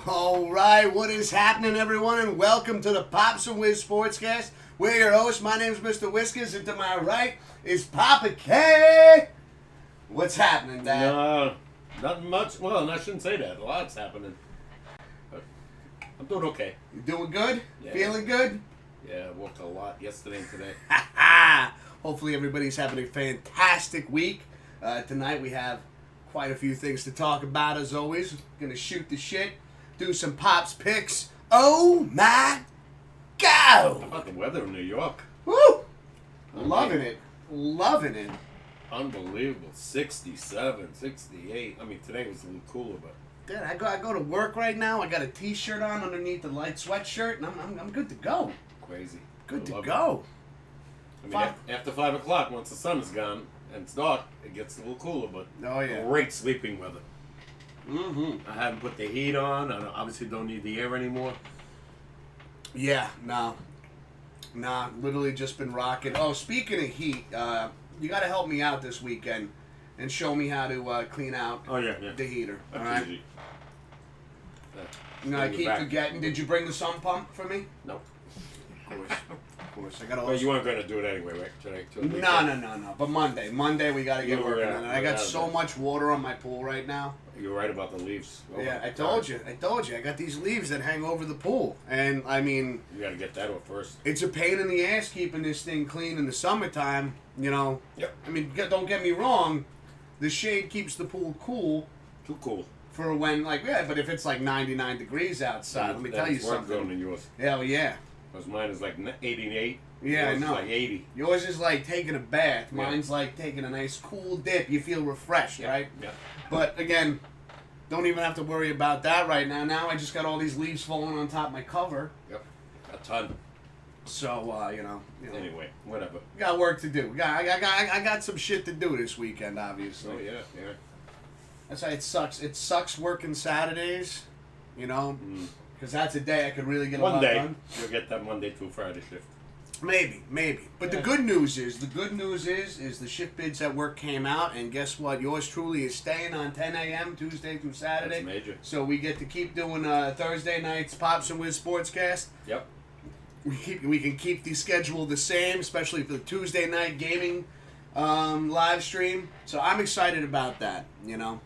All right, what is happening, everyone, and welcome to the Pops and Wiz SportsCast. We're your hosts. My name is Mr. Whiskers, and to my right is Papa K. What's happening, Dad? No, nothing much. Well, I shouldn't say that. A lot's happening. But I'm doing okay. You doing good? Yeah. Feeling good? Yeah, I worked a lot yesterday and today. Hopefully everybody's having a fantastic week. Tonight we have quite a few things to talk about, as always. Gonna shoot the shit, do some Pops picks. Oh my go! How about the weather in New York? Woo! Loving it. Loving it. Unbelievable. 67, 68. I mean, today was a little cooler, but... Dude, I go to work right now. I got a t-shirt on underneath the light sweatshirt, and I'm good to go. Crazy. Good to love go. it. I mean, after 5 o'clock, once the sun is gone and it's dark, it gets a little cooler, but Oh, yeah. great sleeping weather. Mm-hmm. I haven't put the heat on. I obviously don't need the air anymore. Yeah, no. Nah, literally just been rocking. Oh, speaking of heat, you got to help me out this weekend and show me how to clean out the heater. That's all right? easy. You know, I keep forgetting. Did you bring the sun pump for me? No. Of course. I got all. Well, you weren't going to do it anyway, right? Today. No. But Monday we got to get working on it. I got yeah, so much water on my pool right now. You're right about the leaves. Oh, Yeah, I told you. I got these leaves that hang over the pool, and I mean, You got to get that off first. it's a pain in the ass keeping this thing clean in the summertime. You know. Yep. I mean, don't get me wrong. The shade keeps the pool cool Too cool. for when, but if it's like 99 degrees outside, let me tell you Zone something. in yours. Hell yeah. Because mine is like 88. Yeah, I Yours know. is like 80. Yours is like taking a bath. Yeah. Mine's like taking a nice cool dip. You feel refreshed, right? Yeah. But again, don't even have to worry about that right now. Now I just got all these leaves falling on top of my cover. Yep. A ton. So, you know. Anyway, whatever. Got work to do. I got some shit to do this weekend, obviously. Oh, yeah. That's why it sucks. It sucks working Saturdays, you know, because that's a day I could really get a lot done. You'll get that Monday through Friday shift. Maybe. But the good news is the shift bids at work came out, and guess what? Yours truly is staying on 10 a.m. Tuesday through Saturday. That's major. So we get to keep doing Thursday nights Pops and Wiz Sportscast. Yep. We can keep the schedule the same, especially for the Tuesday night gaming live stream. So I'm excited about that. You know,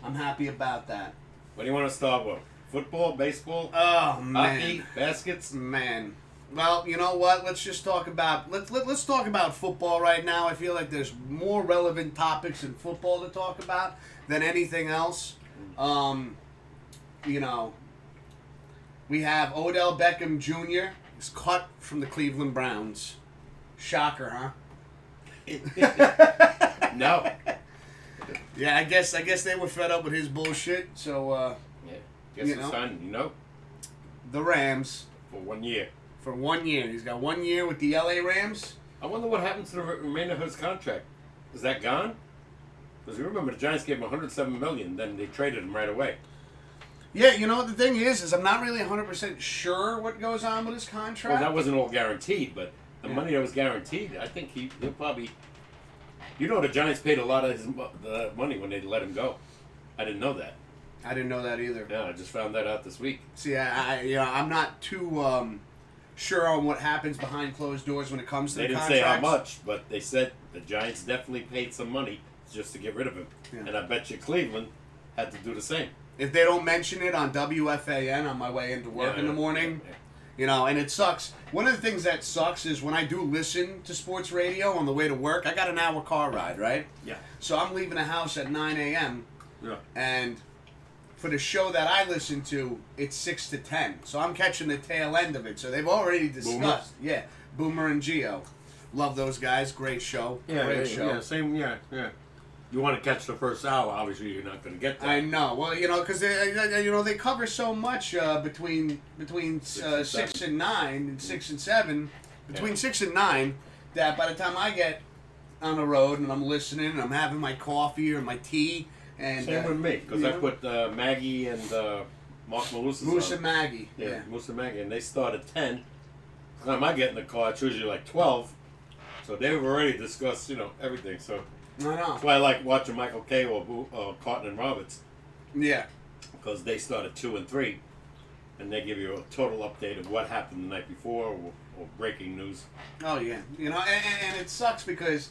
I'm happy about that. What do you want to start with? Football, baseball, Oh man, hockey, baskets? man. Well, you know what? Let's just talk about let's talk about football right now. I feel like there's more relevant topics in football to talk about than anything else. You know, we have Odell Beckham Jr. is cut from the Cleveland Browns. Shocker, huh? No. Yeah, I guess they were fed up with his bullshit. So Yeah. Guess You it's know. signed, the Rams for 1 year. for 1 year. He's got 1 year with the LA Rams. I wonder what happens to the remainder of his contract. Is that gone? Because you remember the Giants gave him $107 million, then they traded him right away. Yeah, you know what the thing is I'm not really 100% sure what goes on with his contract. Well, that wasn't all guaranteed, but the Yeah. money that was guaranteed, I think he'll probably. You know, the Giants paid a lot of the money when they let him go. I didn't know that. I didn't know that either. Yeah, I just found that out this week. See, I'm not too sure on what happens behind closed doors when it comes to They the didn't contracts. say how much, but they said the Giants definitely paid some money just to get rid of him. Yeah. And I bet you Cleveland had to do the same. If they don't mention it on WFAN on my way into work in the morning, and it sucks. One of the things that sucks is when I do listen to sports radio on the way to work, I got an hour car ride, right? Yeah. So I'm leaving the house at 9 a.m. Yeah. And for the show that I listen to, it's 6 to 10. So I'm catching the tail end of it. So they've already discussed. Yeah. Boomer and Geo. Love those guys. Great show. Great show. Yeah, same, yeah. You want to catch the first hour, obviously you're not going to get that. I know. Well, because they cover so much between 6 and 9 and 6 and 7, between 6 and 9, that by the time I get on the road and I'm listening and I'm having my coffee or my tea and Same with me, because I put Maggie and Mark Malusis Moose on. and Maggie. Yeah, Moose and Maggie, and they start at 10. By the time I get in the car, it's usually like 12. So they've already discussed, everything. So I know. that's why I like watching Michael Kay or Carton and Roberts. Yeah. Because they start at 2 and 3, and they give you a total update of what happened the night before or breaking news. Oh yeah. And it sucks because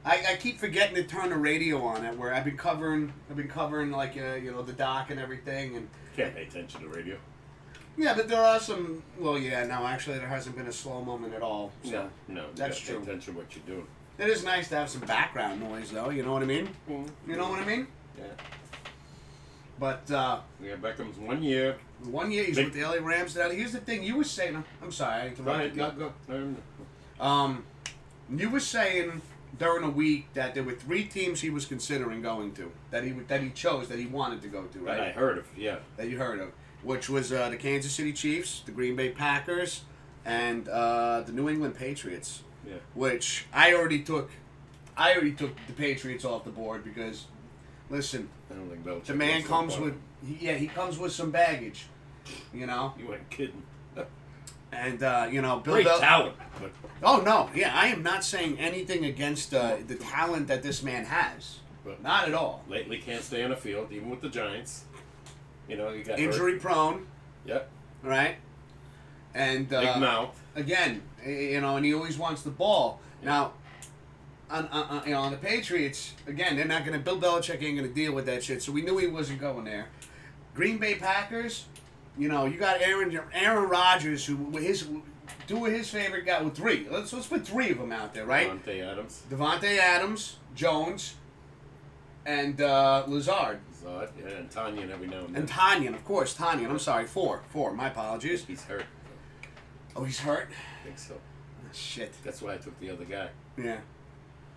I keep forgetting to turn the radio on it where I've been covering like the doc and everything and Can't pay attention to radio. yeah, but there are some. Well, yeah, no, actually, there hasn't been a slow moment at all. So No, that's you true. gotta pay attention to what you're doing. It is nice to have some background noise, though. You know what I mean? You know what I mean? Yeah. But Yeah, Beckham's 1 year. 1 year he's with the LA Rams. Now, here's the thing: you were saying. I'm sorry, I interrupted you. Go. You were saying during a week that there were 3 teams he was considering going to, that he chose, that he wanted to go to, right? That I heard of, yeah. That you heard of, which was the Kansas City Chiefs, the Green Bay Packers, and the New England Patriots. Yeah. Which I already took the Patriots off the board because, listen, I don't think Belichick the man wants comes to with he comes with some baggage, You ain't kidding. and Bill Great talent, but Oh no, yeah, I am not saying anything against the talent that this man has, But not at all. lately can't stay on the field, even with the Giants. You got Injury hurt. prone, Yep. right? And Big mouth. again, and he always wants the ball. Now, on the Patriots, again, they're not going to. Bill Belichick ain't going to deal with that shit. So we knew he wasn't going there. Green Bay Packers, you got Aaron Rodgers, who two of his favorite guys, with 3. Let's put 3 of them out there, right? Devontae Adams, Jones, and Lazard. Yeah, and Tanyan every now and then. And Tanyan, of course, Tanyan. I'm sorry, 4. My I apologies. think he's hurt. Oh, he's hurt? I think so. Shit. That's why I took the other guy. Yeah.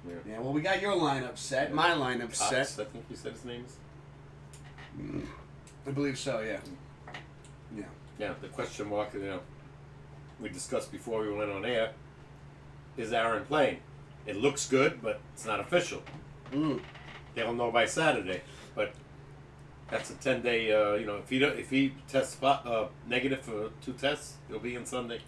Yeah. Yeah, well, we got your lineup set. My lineup Cox, set. I think you said his name is. I believe so, yeah. Yeah. Yeah, the question mark, we discussed before we went on air, is Aaron playing? It looks good, but it's not official. They'll know by Saturday, but that's a 10-day. If he tests negative for 2 tests, he'll be in Sunday.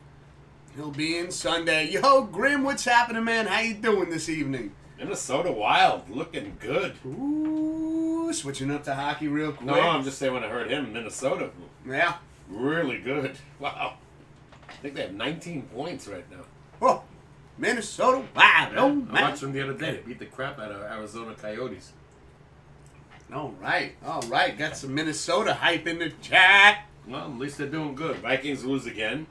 He'll be in Sunday. Yo, Grim, what's happening, man? How you doing this evening? Minnesota Wild, looking good. Ooh, switching up to hockey real quick. No, I'm just saying when I heard him, Minnesota, Yeah. really good. Wow. I think they have 19 points right now. Oh, Minnesota Wild. Yeah, Oh, I man. watched them the other day. They beat the crap out of Arizona Coyotes. All right. Got some Minnesota hype in the chat. Well, at least they're doing good. Vikings lose again.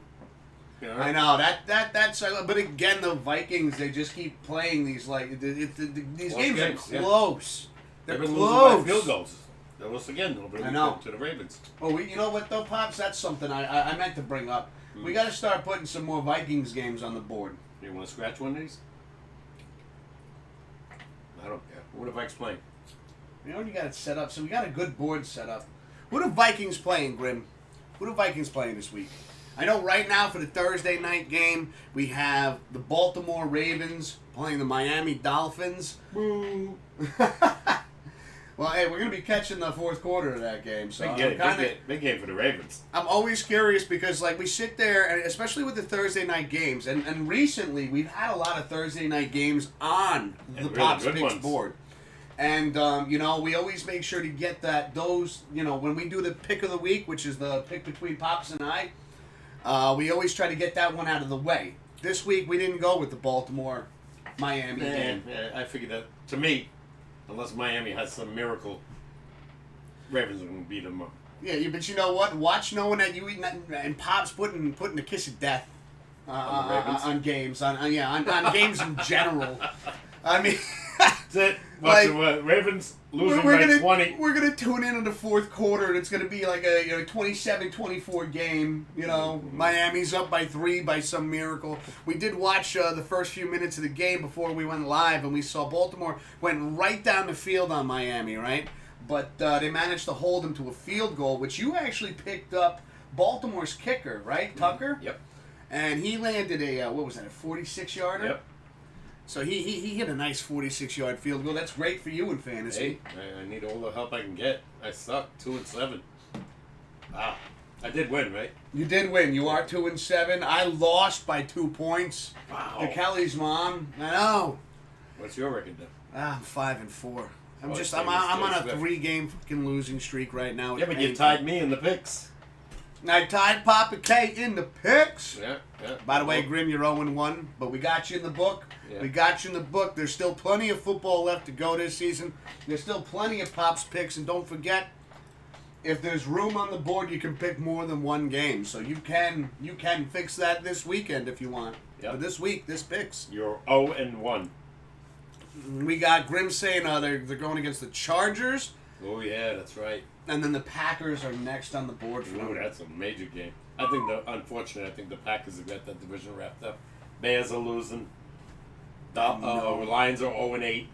I know that's. But again, the Vikings, they just keep playing these these games are close. They've They're been close. losing by field goals. They'll lose again. They'll bring I know. them to the Ravens. Oh, you know what though, Pops? That's something I meant to bring up. We got to start putting some more Vikings games on the board. You want to scratch one of these? I don't care. What are Vikes playing? You already got it set up, so we got a good board set up. Who are Vikings playing, Grim? Who are Vikings playing this week? I know right now for the Thursday night game, we have the Baltimore Ravens playing the Miami Dolphins. Boo. Well, hey, we're going to be catching the fourth quarter of that game. So Big game for the Ravens. I'm always curious because, like, we sit there, and especially with the Thursday night games, and recently we've had a lot of Thursday night games on the really Pops good Picks ones. board. And, we always make sure to get those, when we do the pick of the week, which is the pick between Pops and I, we always try to get that one out of the way. This week we didn't go with the Baltimore-Miami game. I figured that, to me, unless Miami has some miracle, Ravens are going to beat them up. Yeah, but you know what? Watch knowing that you eat and Pops putting the kiss of death on games, on games in general. I mean, that's it. Watch what? Ravens losing by 20. We're gonna tune in the fourth quarter, and it's gonna be like a 27-24 game. Miami's up by 3 by some miracle. We did watch the first few minutes of the game before we went live, and we saw Baltimore went right down the field on Miami, right? But they managed to hold them to a field goal, which you actually picked up Baltimore's kicker, right, Tucker? Yep. And he landed a 46-yarder? Yep. So he hit a nice 46-yard field goal. That's great for you in fantasy. Hey, I need all the help I can get. I suck. 2-7. I did win, right? You did win. You are 2-7. I lost by 2 points. Wow. To Kelly's mom. I know. What's your record then? I'm 5-4. I'm same on as a Swift. 3-game fucking losing streak right now. Yeah, but you tied me in the picks. I tied Papa K in the picks. Yeah. By the way, Grim, you're 0-1, but we got you in the book. Yeah. We got you in the book. There's still plenty of football left to go this season. There's still plenty of Pops picks, and don't forget, if there's room on the board, you can pick more than one game. So you can fix that this weekend if you want. Yep. But this week, this picks. You're 0-1. We got Grim saying they're going against the Chargers, Oh, yeah, that's right. and then the Packers are next on the board for Ooh, them. that's a major game. Unfortunately, I think the Packers have got that division wrapped up. Bears are losing. The Lions are 0-8.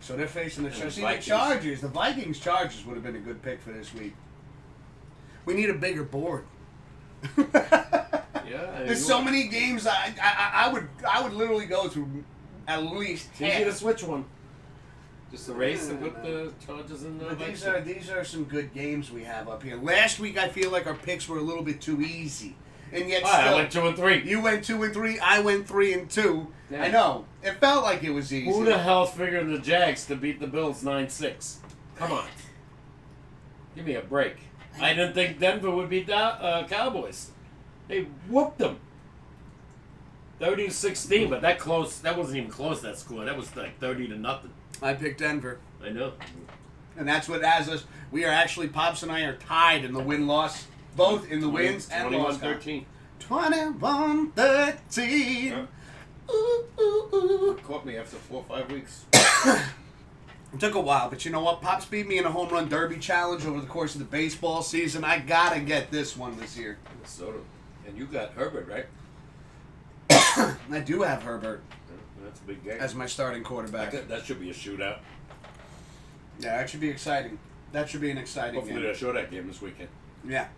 So they're facing the Chargers. See, the Vikings. Chargers. The Vikings-Chargers would have been a good pick for this week. We need a bigger board. Yeah, There's so many games. I would literally go through at least It's easy to 10. switch one. Just erase and put the Chargers in there. But these are some good games we have up here. Last week I feel like our picks were a little bit too easy, and yet still, I went 2-3. you went 2-3. I went 3-2. Yeah. I know it felt like it was easy. Who the hell's figuring the Jags to beat the Bills 9-6? Come on. Give me a break. I didn't think Denver would beat the Cowboys. They whooped them. 30-16, but that wasn't even close, that score. That was like 30-0. I picked Denver, I know. and that's what has us. We are actually Pops and I are tied in the win-loss, both in the wins and loss. 21-13. 21-13. Yeah. Ooh, ooh, ooh. Caught me after 4 or 5 weeks. It took a while, but you know what? Pops beat me in a home run derby challenge over the course of the baseball season. I gotta get this one this year. Minnesota. And you got Herbert, right? I do have Herbert Yeah, that's a big game. as my starting quarterback. That should be a shootout. Yeah, that should be exciting. That should be an exciting Hopefully game. they'll show that game this weekend. Yeah.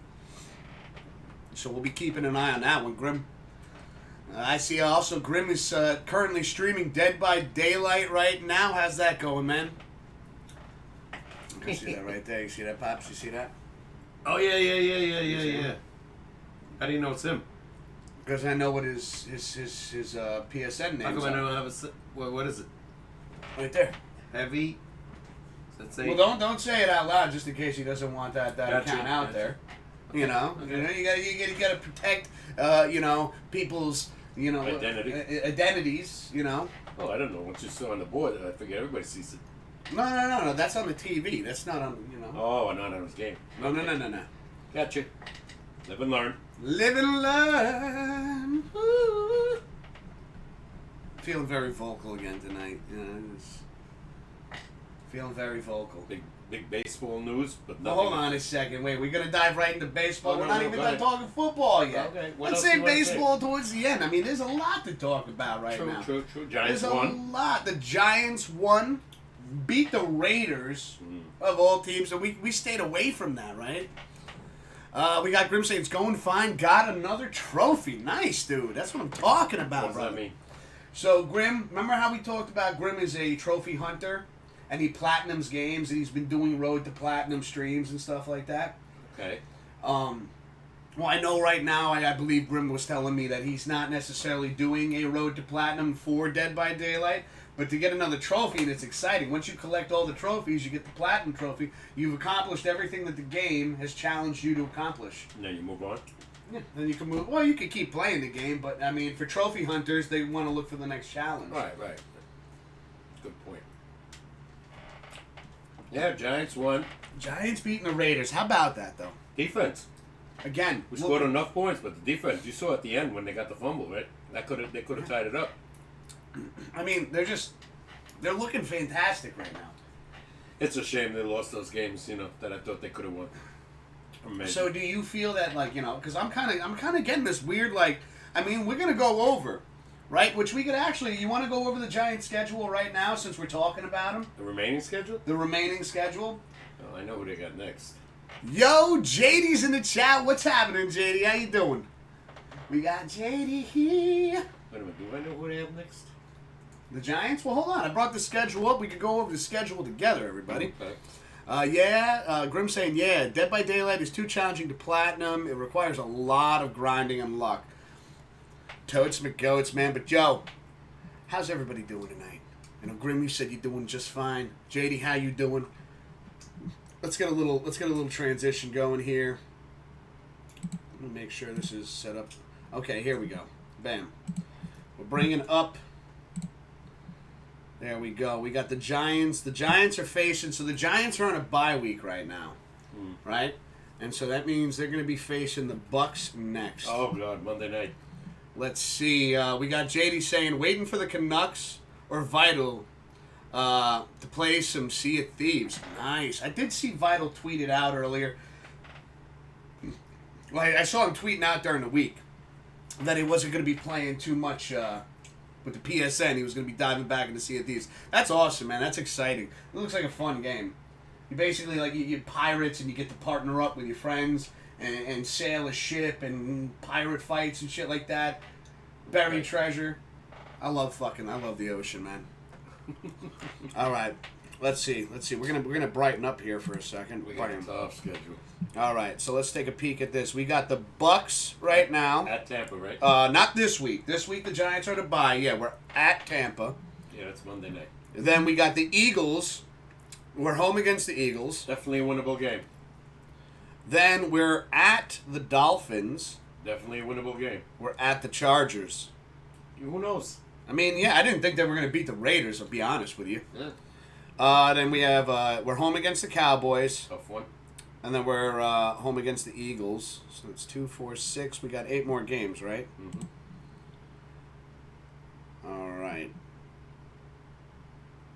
So we'll be keeping an eye on that one, Grim. I see also Grim is currently streaming Dead by Daylight right now. How's that going, man? You see that right there? You see that, Pops? You see that? Oh, yeah. How do you know it's him? Because I know what his PSN name How is. come I don't have what is it? Right there. Heavy? Does that say? Well, don't say it out loud just in case he doesn't want that Gotcha, account out gotcha. there. You know, Okay. you gotta protect, people's, identities. You know. Oh, I don't know. Once you saw on the board, I figure everybody sees it. No. That's on the TV. That's not on. Oh, not on his game. No. Gotcha. Live and learn. Live and learn. Ooh. Feeling very vocal again tonight. Feeling very vocal. Big baseball news, but Well, nothing. hold on a second. Wait, we're going to dive right into baseball. Oh, We're no, not no, even go done ahead. talking football yet. Okay, what Let's else say you wanna baseball towards the end. I mean, there's a lot to talk about right now. True. Giants There's a won. lot. The Giants won, beat the Raiders of all teams, and we stayed away from that, right? We got Grim saying it's going fine. Got another trophy. Nice, dude. That's what I'm talking about, What does brother. that mean? So, Grim, remember how we talked about Grim is a trophy hunter? and he platinums games, and he's been doing Road to Platinum streams and stuff like that. Okay. Well, I know right now, I believe Grim was telling me that he's not necessarily doing a Road to Platinum for Dead by Daylight, but to get another trophy, and it's exciting. Once you collect all the trophies, you get the Platinum trophy. You've accomplished everything that the game has challenged you to accomplish. And then you move on. Yeah, then you can move. Well, you can keep playing the game, but I mean, for trophy hunters, they want to look for the next challenge. Right. Good point. Yeah, Giants won. Giants beating the Raiders. How about that, though? Defense. Again, We scored enough points, but the defense, you saw at the end when they got the fumble, right? They could have tied it up. I mean, they're looking fantastic right now. It's a shame they lost those games, that I thought they could have won. Amazing. So do you feel that, because I'm kind of getting this weird, I mean, we're gonna go over, right? Which we could actually. You want to go over the Giants' schedule right now since we're talking about them? The remaining schedule? The remaining schedule. Oh, I know who they got next. Yo, JD's in the chat. What's happening, JD? How you doing? We got JD here. Wait a minute, do I know who they have next? The Giants? Well, hold on. I brought the schedule up. We could go over the schedule together, everybody. Okay. Grim saying, Dead by Daylight is too challenging to platinum. It requires a lot of grinding and luck. Totes McGoats, man. But, Joe, how's everybody doing tonight? Grim, you said you're doing just fine. JD, how you doing? Let's get a little transition going here. Let me make sure this is set up. Okay, here we go. Bam. We're bringing up. There we go. We got the Giants. The Giants are facing. So the Giants are on a bye week right now, right? And so that means they're going to be facing the Bucks next. Oh God, Monday night. Let's see. We got JD saying waiting for the Canucks or Vital to play some Sea of Thieves. Nice. I did see Vital tweet it out earlier. Well, I saw him tweeting out during the week that he wasn't going to be playing too much with the PSN. He was going to be diving back into Sea of Thieves. That's awesome, man. That's exciting. It looks like a fun game. You basically, you pirates and you get to partner up with your friends and sail a ship and pirate fights and shit like that. Bury treasure. I love the ocean, man. All right, let's see. We're gonna brighten up here for a second. We got a tough schedule. All right, so let's take a peek at this. We got the Bucks right now At Tampa, right? Not this week. This week the Giants are to bye. Yeah, we're at Tampa. Yeah, it's Monday night. Then we got the Eagles. We're home against the Eagles. Definitely a winnable game. Then we're at the Dolphins. Definitely a winnable game. We're at the Chargers. Who knows? I mean, yeah, I didn't think they were going to beat the Raiders, I'll be honest with you. Yeah. Then we have, we're home against the Cowboys. Tough one. And then we're home against the Eagles. So it's 2, 4, 6. We got 8 more games, right? Mm-hmm. All right.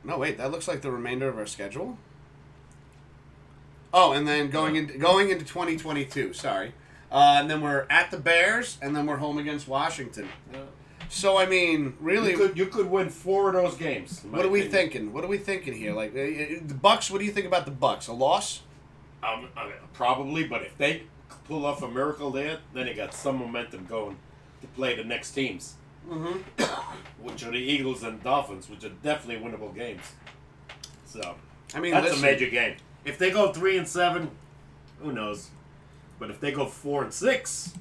No, wait, that looks like the remainder of our schedule. Oh, and then going into 2022, sorry. And then we're at the Bears, and then we're home against Washington. Yeah. So, I mean, really... You could win 4 of those games. What are we thinking? What are we thinking here? Like, the Bucks, what do you think about the Bucks? A loss? Probably, but if they pull off a miracle there, then they got some momentum going to play the next teams. Mm-hmm. Which are the Eagles and Dolphins, which are definitely winnable games. So, I mean, that's a major game. If they go 3-7, who knows? But if they go 4-6,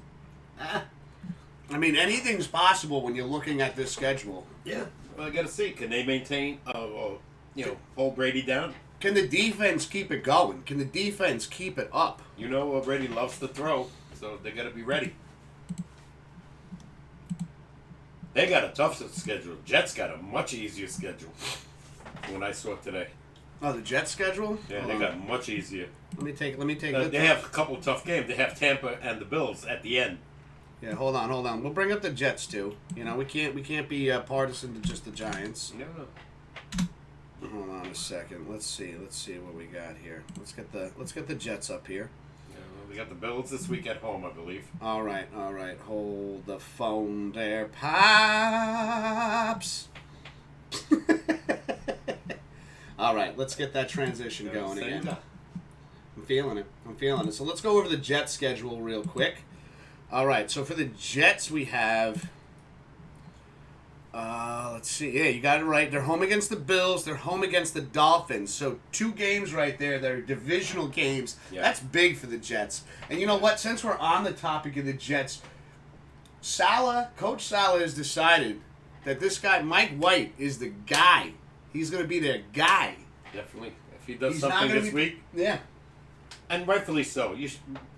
I mean, anything's possible when you're looking at this schedule. Yeah. Well, I got to see. Can they maintain, hold Brady down? Can the defense keep it going? Can the defense keep it up? Brady loves to throw, so they got to be ready. They got a tough schedule. Jets got a much easier schedule from what I saw today. Oh, the Jets schedule? Yeah, they got much easier. Let me take. They have a couple tough games. They have Tampa and the Bills at the end. Yeah, hold on. We'll bring up the Jets too. We can't be partisan to just the Giants. No. Hold on a second. Let's see what we got here. Let's get the Jets up here. Yeah, well, we got the Bills this week at home, I believe. All right. Hold the phone there, Pops. All right, let's get that transition going again. I'm feeling it. So let's go over the Jets schedule real quick. All right, so for the Jets we have Let's see. Yeah, you got it right. They're home against the Bills. They're home against the Dolphins. So 2 games right there that are divisional games. Yeah. That's big for the Jets. And you know what? Since we're on the topic of the Jets, Coach Saleh has decided that this guy, Mike White, is the guy. He's going to be their guy. Definitely. If he does He's not something gonna this be- week, Yeah. and rightfully so,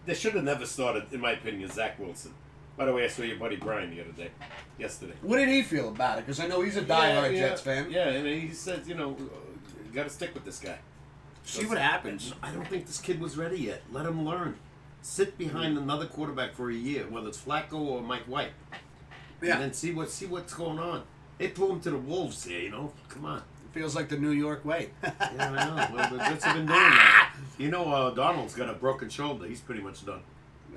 they should have never started, in my opinion, Zach Wilson. By the way, I saw your buddy Brian the other day, yesterday. What did he feel about it? Because I know he's a diehard Jets fan. Yeah, and he said, you got to stick with this guy. See what happens. I don't think this kid was ready yet. Let him learn. Sit behind another quarterback for a year, whether it's Flacco or Mike White. Yeah. And then see what's going on. They threw him to the wolves here, Come on. Feels like the New York way. Yeah, I know. Well, the Jets have been doing that. Donald's got a broken shoulder. He's pretty much done.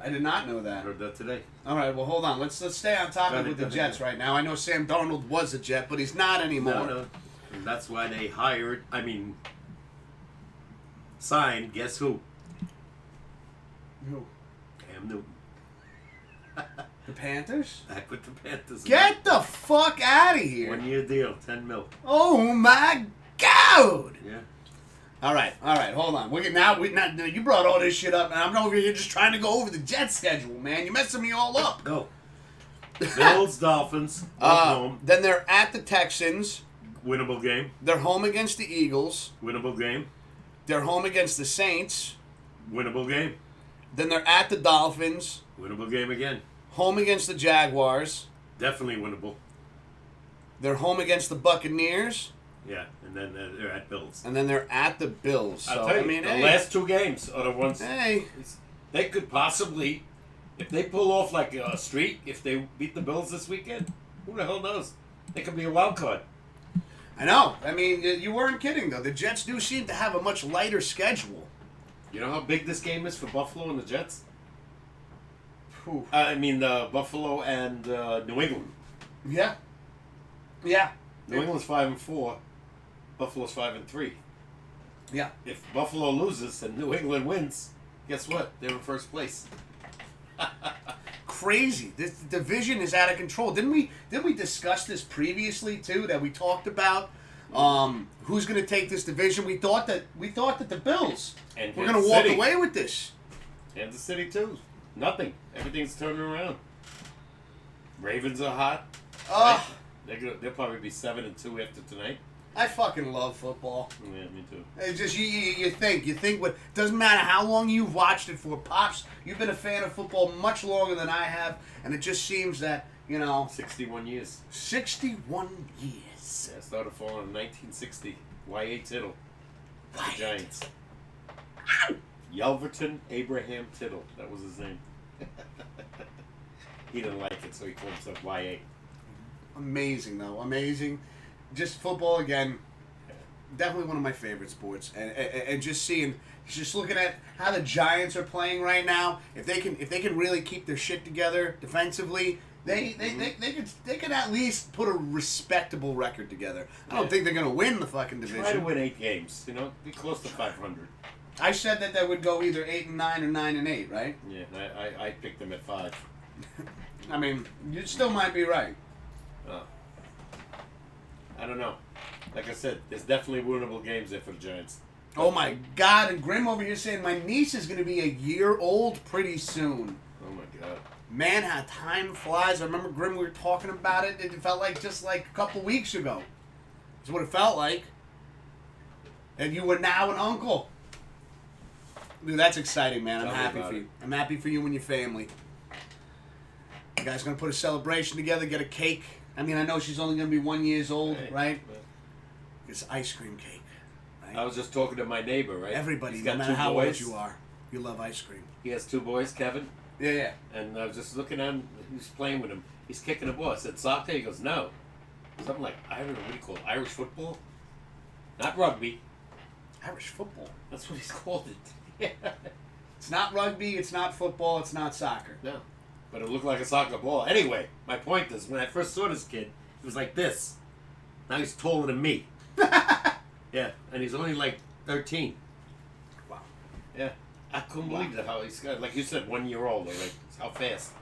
I did not know I that. heard that today. All right, well, hold on. Let's stay on topic with the Jets right now. I know Sam Darnold was a Jet, but he's not anymore. No. And that's why they signed, guess who? Who? Cam Newton. The Panthers? Back with the Panthers. Get the fuck out of here. 1-year deal, $10 million. Oh, my God. Yeah. All right, hold on. You brought all this shit up, and I'm over here just trying to go over the Jets schedule, man. You're messing me all up. Go. Bills, Dolphins, home. Then they're at the Texans. Winnable game. They're home against the Eagles. Winnable game. They're home against the Saints. Winnable game. Then they're at the Dolphins. Winnable game again. Home against the Jaguars. Definitely winnable. They're home against the Buccaneers. Yeah, and then they're at Bills. And then they're at the Bills. So, I'll tell you, the last 2 games are the ones. Hey. They could possibly, if they pull off like a streak, if they beat the Bills this weekend, who the hell knows? They could be a wild card. I know. I mean, you weren't kidding, though. The Jets do seem to have a much lighter schedule. You know how big this game is for Buffalo and the Jets? Whew. Buffalo and New England. Yeah. Yeah. New England's 5-4. Buffalo's 5-3. Yeah. If Buffalo loses and New England wins, guess what? They're in first place. Crazy. This division is out of control. Didn't we discuss this previously too? That we talked about who's going to take this division. We thought that the Bills And were going to walk away with this. Kansas City too. Nothing. Everything's turning around. Ravens are hot. Ugh. They'll probably be 7-2 after tonight. I fucking love football. Yeah, me too. It's just you think what doesn't matter how long you've watched it for, Pops. You've been a fan of football much longer than I have, and it just seems that 61 years. 61 years. Yeah, I started following in 1960. Y.A. Tittle. The Giants. Yelverton Abraham Tittle. That was his name. He didn't like it, so he called himself Y.A. Amazing, though. Amazing. Just football again. Definitely one of my favorite sports, and just looking at how the Giants are playing right now. If they can really keep their shit together defensively, they could at least put a respectable record together. I don't think they're gonna win the fucking division. Try to win 8 games. Be close to 500. I said that they would go either 8-9 or 9-8, right? Yeah, I picked them at 5. I mean, you still might be right. I don't know. Like I said, there's definitely winnable games there for the Giants. Oh my God! And Grim over here saying my niece is going to be a year old pretty soon. Oh my God. Man, how time flies. I remember, Grim, we were talking about it. It felt like just like a couple weeks ago. That's what it felt like. And you were now an uncle. Dude, that's exciting, man. I'm happy for you. I'm happy for you and your family. You guys going to put a celebration together, get a cake. I mean, I know she's only going to be 1 year old, right? It's ice cream cake. Right? I was just talking to my neighbor, right? Everybody, He's no got matter 2 how boys. old you are, you love ice cream. He has 2 boys, Kevin. Yeah. And I was just looking at him. He was playing with him. He's kicking a ball. I said, soccer? He goes, no. Something like, I don't know, what do you call it? Irish football? Not rugby. Irish football. That's what he's called it. It's not rugby, it's not football, it's not soccer. No. But it looked like a soccer ball. Anyway, my point is, when I first saw this kid, he was like this. Now he's taller than me. Yeah, and he's only like 13. Wow. Yeah. I couldn't believe that how he's got, like you said, 1 year old. Like, how fast.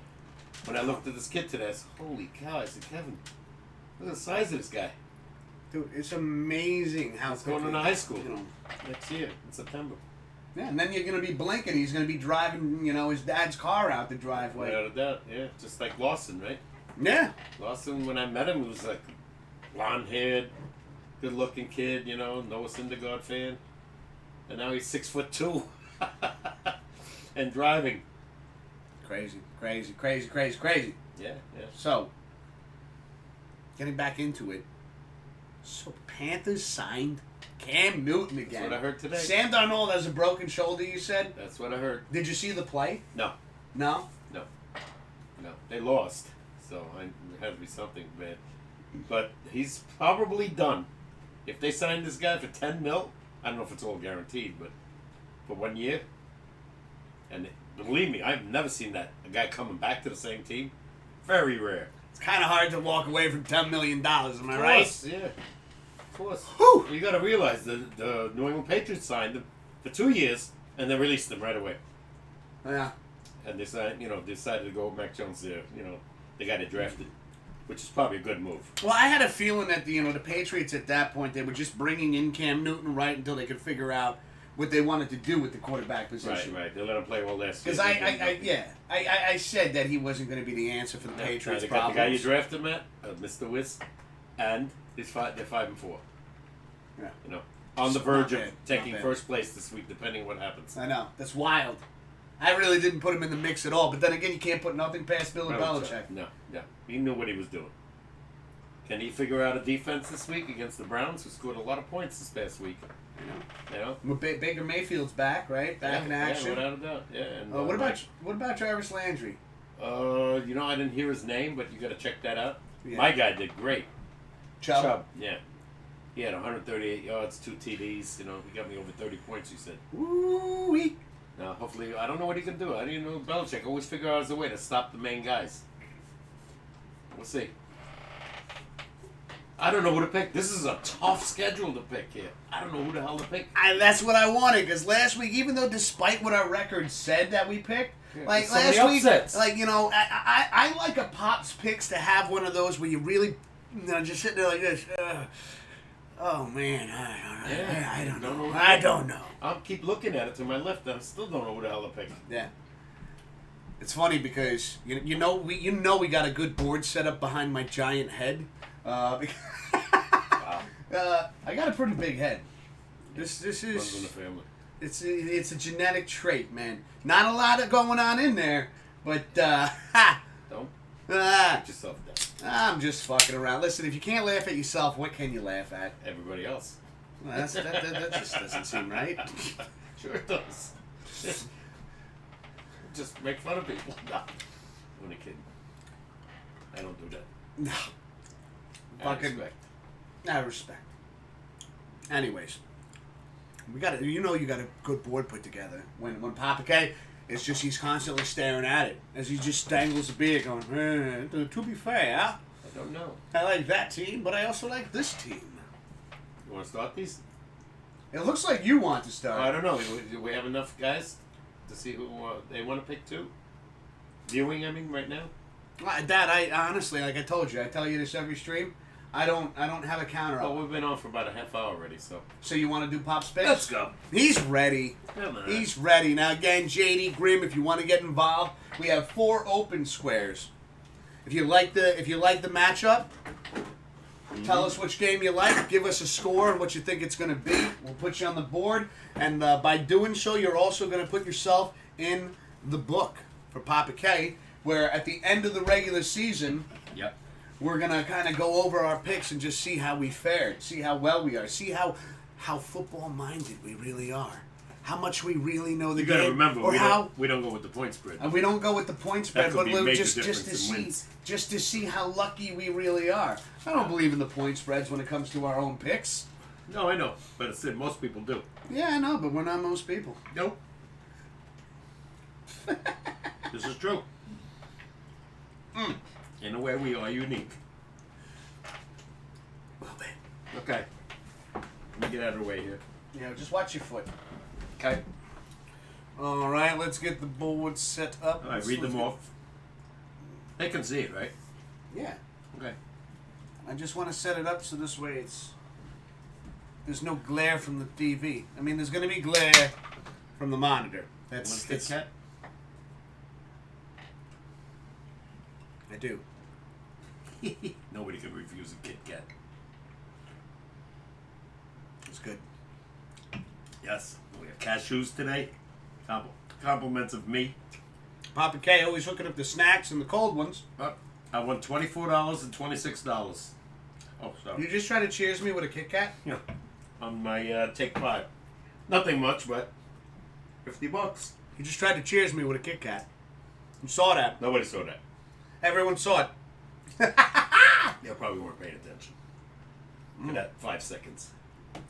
When I looked at this kid today, I said, holy cow, I said, Kevin, Look at the size of this guy. Dude, it's amazing how He's going into high school next year in September. Yeah, and then you're going to be blinking. He's going to be driving, his dad's car out the driveway. Without a doubt, yeah. Just like Lawson, right? Yeah. Lawson, when I met him, he was like blonde-haired, good-looking kid, Noah Syndergaard fan. And now he's 6'2", and driving. Crazy. Yeah. So, getting back into it. So, Panthers signed Cam Newton again. That's what I heard today. Sam Darnold has a broken shoulder, you said? That's what I heard. Did you see the play? No. No? No. They lost, so it had to be something bad. But he's probably done. If they sign this guy for $10 million, I don't know if it's all guaranteed, but for 1 year, and believe me, I've never seen a guy coming back to the same team. Very rare. It's kind of hard to walk away from $10 million, am I Of right? course, yeah. Of course. Whew. You got to realize the New England Patriots signed him for 2 years and then released him right away. Yeah. And they decided to go with Mac Jones there. The guy they drafted, which is probably a good move. Well, I had a feeling that the Patriots at that point, they were just bringing in Cam Newton right until they could figure out what they wanted to do with the quarterback position. Right. They let him play all last year. Because I said that he wasn't going to be the answer for the Patriots' They got problems. the guy you drafted, Matt, Mr. Wiz, and they're 5-4. Yeah. On the Not verge of bad. taking Not bad. first place this week, depending what happens. I know. That's wild. I really didn't put him in the mix at all. But then again, you can't put nothing past Bill Belichick. No. He knew what he was doing. Can he figure out a defense this week against the Browns, who scored a lot of points this past week? Baker Mayfield's back, right? Back in action. Yeah, without a doubt. Yeah. And, what about Jarvis Landry? I didn't hear his name, but you got to check that out. Yeah. My guy did great. Chubb. Yeah. He had 138 yards, 2 TDs. He got me over 30 points, you said. Woo-wee. Now, hopefully, I don't know what he can do. I didn't know Belichick always figure out a way to stop the main guys. We'll see. I don't know who to pick. This is a tough schedule to pick here. I don't know who the hell to pick. That's what I wanted, because last week, even though despite what our record said that we picked, like so many last week, upsets. I like a Pop's picks to have one of those where you really, just sitting there like this. Oh man, I don't know. I don't know. I'll keep looking at it to my left, and I still don't know who the hell to pick. Yeah. It's funny because we got a good board set up behind my giant head. Wow. I got a pretty big head. This Runs in the is family. it's a genetic trait, man. Not a lot of going on in there, but Don't put yourself down. I'm just fucking around. Listen, if you can't laugh at yourself, what can you laugh at? Everybody else. Well, that just doesn't seem right. Sure it does. Just make fun of people. No. I'm only kidding. I don't do that. No. Fucking Respect. I respect. Anyways, we got you got a good board put together. When Papa K, it's just he's constantly staring at it as he just dangles a beer, going, to be fair, I don't know. I like that team, but I also like this team. You want to start these? It looks like you want to start. I don't know. Do we have enough guys to see who they want to pick too? Viewing, right now? Dad, I honestly, like I told you, I tell you this every stream. I don't have a counter Oh, up. we've been on for about a half hour already, so. So you want to do Pop's picks? Let's go. He's ready. Come on. He's ready. Now again, JD Grimm, if you want to get involved, we have 4 open squares. If you like the matchup, tell us which game you like. Give us a score and what you think it's going to be. We'll put you on the board, and by doing so, you're also going to put yourself in the book for Papa K, where at the end of the regular season, Yep. we're going to kind of go over our picks and just see how we fared, see how well we are, see how football-minded we really are, how much we really know the You game. got to remember, or we don't go with the point spread. and we don't go with the point spread, could but be a major just to difference in see wins. just to see how lucky we really are. I don't believe in the point spreads when it comes to our own picks. No, I know, but I said most people do. Yeah, I know, but we're not most people. Nope. This is true. In a way, we are unique. Well, then. Okay. Let me get out of the way here. Just watch your foot. Okay. All right, let's get the board set up. All right, read them off. They can see it, right? Yeah. Okay. I just want to set it up so this way there's no glare from the TV. I mean, there's going to be glare from the monitor. That's Kit Kat? I do. Nobody can refuse a Kit Kat. It's good. Yes. We have cashews today. Compliments of me. Papa K always hooking up the snacks and the cold ones. I won $24 and $26. Oh, sorry. You just try to cheers me with a Kit Kat? Yeah. On my Take 5. Nothing much, but $50. You just tried to cheers me with a Kit Kat. You saw that. Nobody saw that. Everyone saw it. They probably weren't paying attention. For that 5 seconds.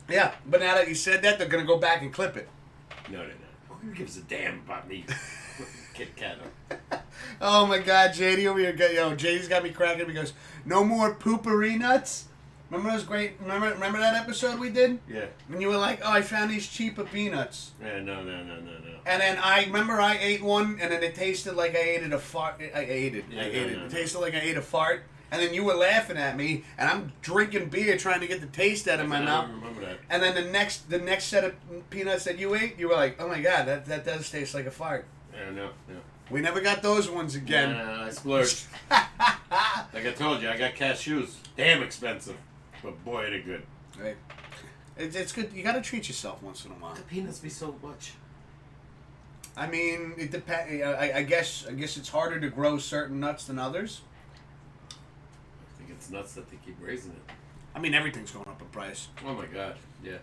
Yeah, but now that you said that, they're going to go back and clip it. No, they're not. Who gives a damn about me? Kit Kat. Oh my God, JD over here. JD's got me cracking because no more poopery nuts. Remember those great? Remember that episode we did? Yeah. When you were like, "Oh, I found these cheaper peanuts." Yeah, no. And then I remember I ate one, and then it tasted like I ate a fart. I ate it. Yeah, I ate it. no. It tasted like I ate a fart. And then you were laughing at me, and I'm drinking beer trying to get the taste out of my mouth. I remember that. And then the next set of peanuts that you ate, you were like, "Oh my God, that does taste like a fart." Yeah, no. We never got those ones again. Nah, I splurged. Like I told you, I got cashews. Damn expensive. But boy, are they good. Right. It's good. You got to treat yourself once in a while. The peanuts be so much. I mean, it depends. I guess it's harder to grow certain nuts than others. I think it's nuts that they keep raising it. I mean, everything's going up in price. Oh my God, yeah.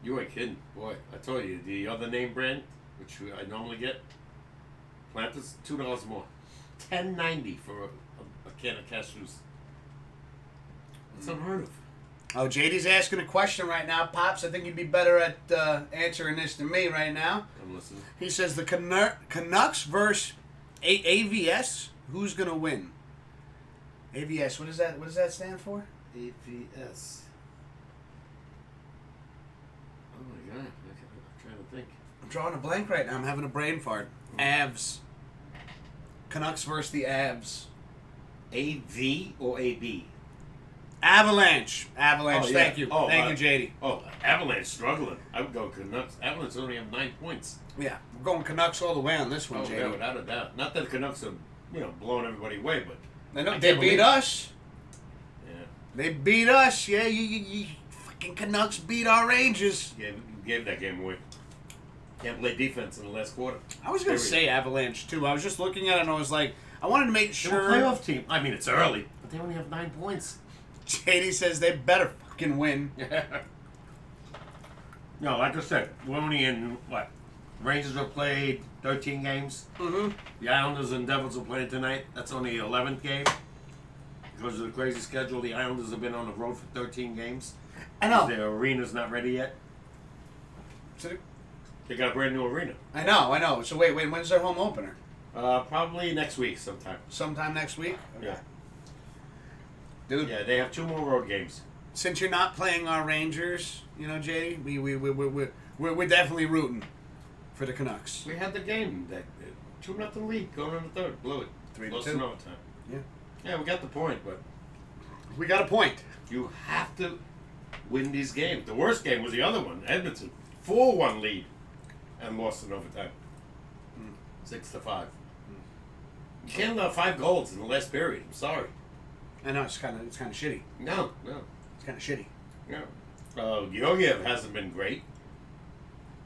You ain't kidding. Boy, I told you, the other name brand, which I normally get, Planters, $2 more. $10.90 for a can of cashews. That's unheard of. Oh, JD's asking a question right now. Pops, I think you'd be better at answering this than me right now. I'm listening. He says the Canucks versus AVS. Who's going to win? AVS, what does that stand for? AVS. Oh my God, I'm trying to think. I'm drawing a blank right now. I'm having a brain fart. Avs. Canucks versus the Avs. AV or AB? Avalanche. Oh, yeah. Thank you. Thank you, JD. Oh, Avalanche struggling. I would go Canucks. Avalanche only have 9 points. Yeah, we're going Canucks all the way on this one, Oh, JD. yeah, without a doubt. Not that the Canucks are, blowing everybody away, but They beat us. yeah, They beat us. Yeah, you fucking Canucks beat our Rangers. gave that game away. Can't play defense in the last quarter. I was going to say Avalanche, too. I was just looking at it and I was like, I wanted to make They're sure. a playoff team. I mean, it's early, but they only have 9 points. JD says they better fucking win. No, like I said, we're only in, what? Rangers have played 13 games. Mm-hmm. The Islanders and Devils are playing tonight. That's only the 11th game. Because of the crazy schedule, the Islanders have been on the road for 13 games. I know. Their arena's not ready yet. So, They got a brand new arena. I know. So wait, when's their home opener? Probably next week sometime. Sometime next week? Okay. Yeah. Dude, Yeah, they have 2 more road games. since you're not playing our Rangers, JD, we're definitely rooting for the Canucks. We had the game. That 2-0 lead going on the third. Blew it. 3-2. Lost in overtime. Yeah. Yeah, we got the point, but We got a point. you have to win these games. The worst game was the other one, Edmonton. 4-1 lead and lost in overtime. 6-5. You can't allow 5 goals in the last period. I'm sorry. I know it's kind of shitty. No. It's kind of shitty. No. Georgiev hasn't been great.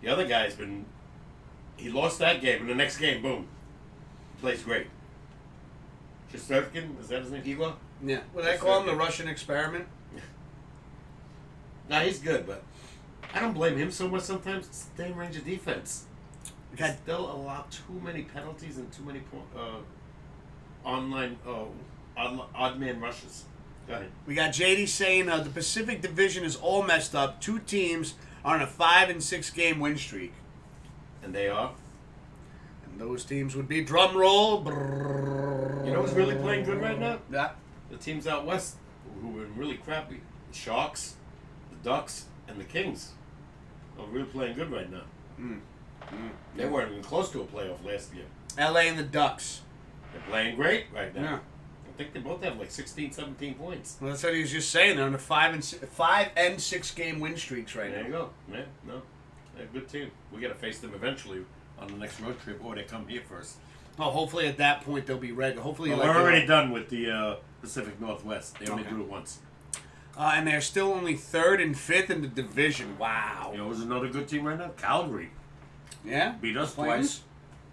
The other guy's been. He lost that game, and the next game, boom, plays great. Shesterkin, is that his name? Igor? Yeah. Would I call him the Russian experiment? Nah, he's good, but I don't blame him so much sometimes. It's the damn Ranger defense. Okay. Still allow too many penalties and too many online odd man rushes. Go ahead. We got JD saying the Pacific Division is all messed up. 2 teams are on a 5 and 6 game win streak. And they are. And those teams would be drum roll. You know who's really playing good right now? Yeah. The teams out west who were really crappy. The Sharks, the Ducks, and the Kings are really playing good right now. They weren't even close to a playoff last year. LA and the Ducks. They're playing great right now. Yeah. I think they both have like 16, 17 points. Well, that's what he was just saying. They're on a 5 and 6 game win streaks right There now. you go. Yeah, no. They're a good team. We got to face them eventually on the next road trip, or they come here first. Oh, hopefully at that point they'll be ready. Hopefully, Well, we're already done with the Pacific Northwest. They only do it once. And they're still only 3rd and 5th in the division. Wow. You know who's another good team right now? Calgary. Yeah? Beat us Flames? twice.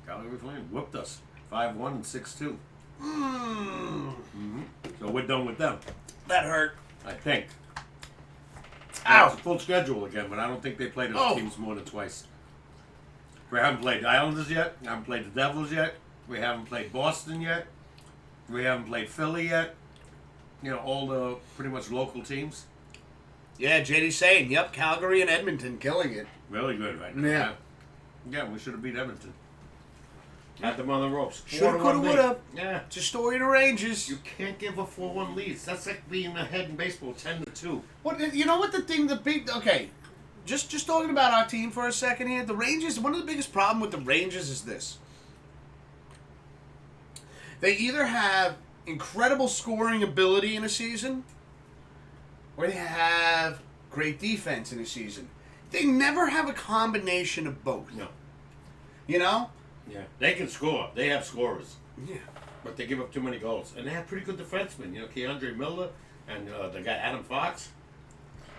Calgary Flames whooped us 5-1 and 6-2. So we're done with them. That hurt. I think. Ow. It's a full schedule again, but I don't think they played those Oh. teams more than twice. We haven't played the Islanders yet. We haven't played the Devils yet. We haven't played Boston yet. We haven't played Philly yet. You know, all the pretty much local teams. Yeah, JD's saying, yep, Calgary and Edmonton killing it. Really good right now. Yeah. Yeah, we should have beat Edmonton. Had them on the ropes. Shoulda, 4-1 coulda, lead. woulda. Yeah. It's a story of the Rangers. You can't give a 4-1 lead. That's like being ahead in baseball 10-2. What you know what the big okay. Just talking about our team for a second here. The Rangers, one of the biggest problem with the Rangers is this. They either have incredible scoring ability in a season, or they have great defense in a season. They never have a combination of both. No. You know? Yeah. They can score. They have scorers. Yeah. But they give up too many goals. And they have pretty good defensemen. You know, Keandre Miller and the guy Adam Fox.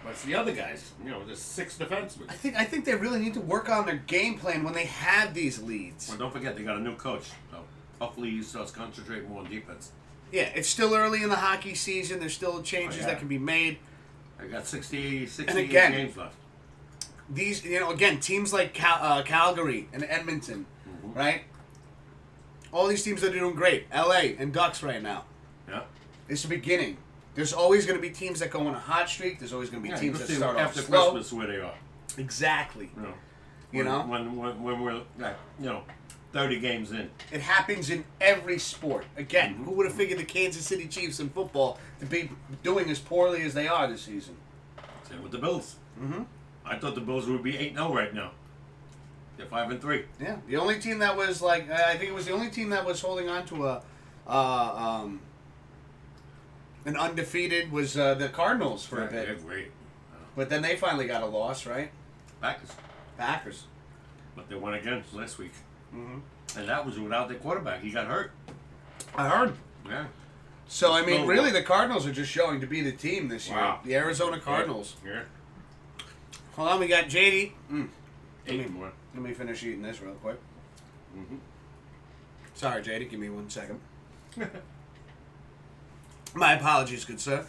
But it's the other guys. You know, there's 6 defensemen. I think they really need to work on their game plan when they have these leads. Well, don't forget, they got a new coach. So hopefully he starts concentrating more on defense. Yeah, it's still early in the hockey season. There's still changes that can be made. I got 68 again, games left. These, again, teams like Calgary and Edmonton, right? All these teams are doing great. LA and Ducks right now. Yeah. It's the beginning. There's always going to be teams that go on a hot streak. There's always going to be teams that start off after slow. Christmas where they are. Exactly. When we're 30 games in. It happens in every sport. Again, who would have figured the Kansas City Chiefs in football to be doing as poorly as they are this season? Same with the Bills. I thought the Bills would be 8-0 right now. They're 5-3. Yeah, the only team that was I think it was the only team that was holding on to an undefeated was the Cardinals for a bit. They're great. But then they finally got a loss, right? Packers. But they won again last week. And that was without their quarterback. He got hurt. I heard. Yeah. So, I mean, really, the Cardinals are just showing to be the team this year. Wow. The Arizona Cardinals. Yeah. Hold on, we got JD. 8 more. Let me finish eating this real quick. Sorry, JD. Give me 1 second. My apologies, good sir.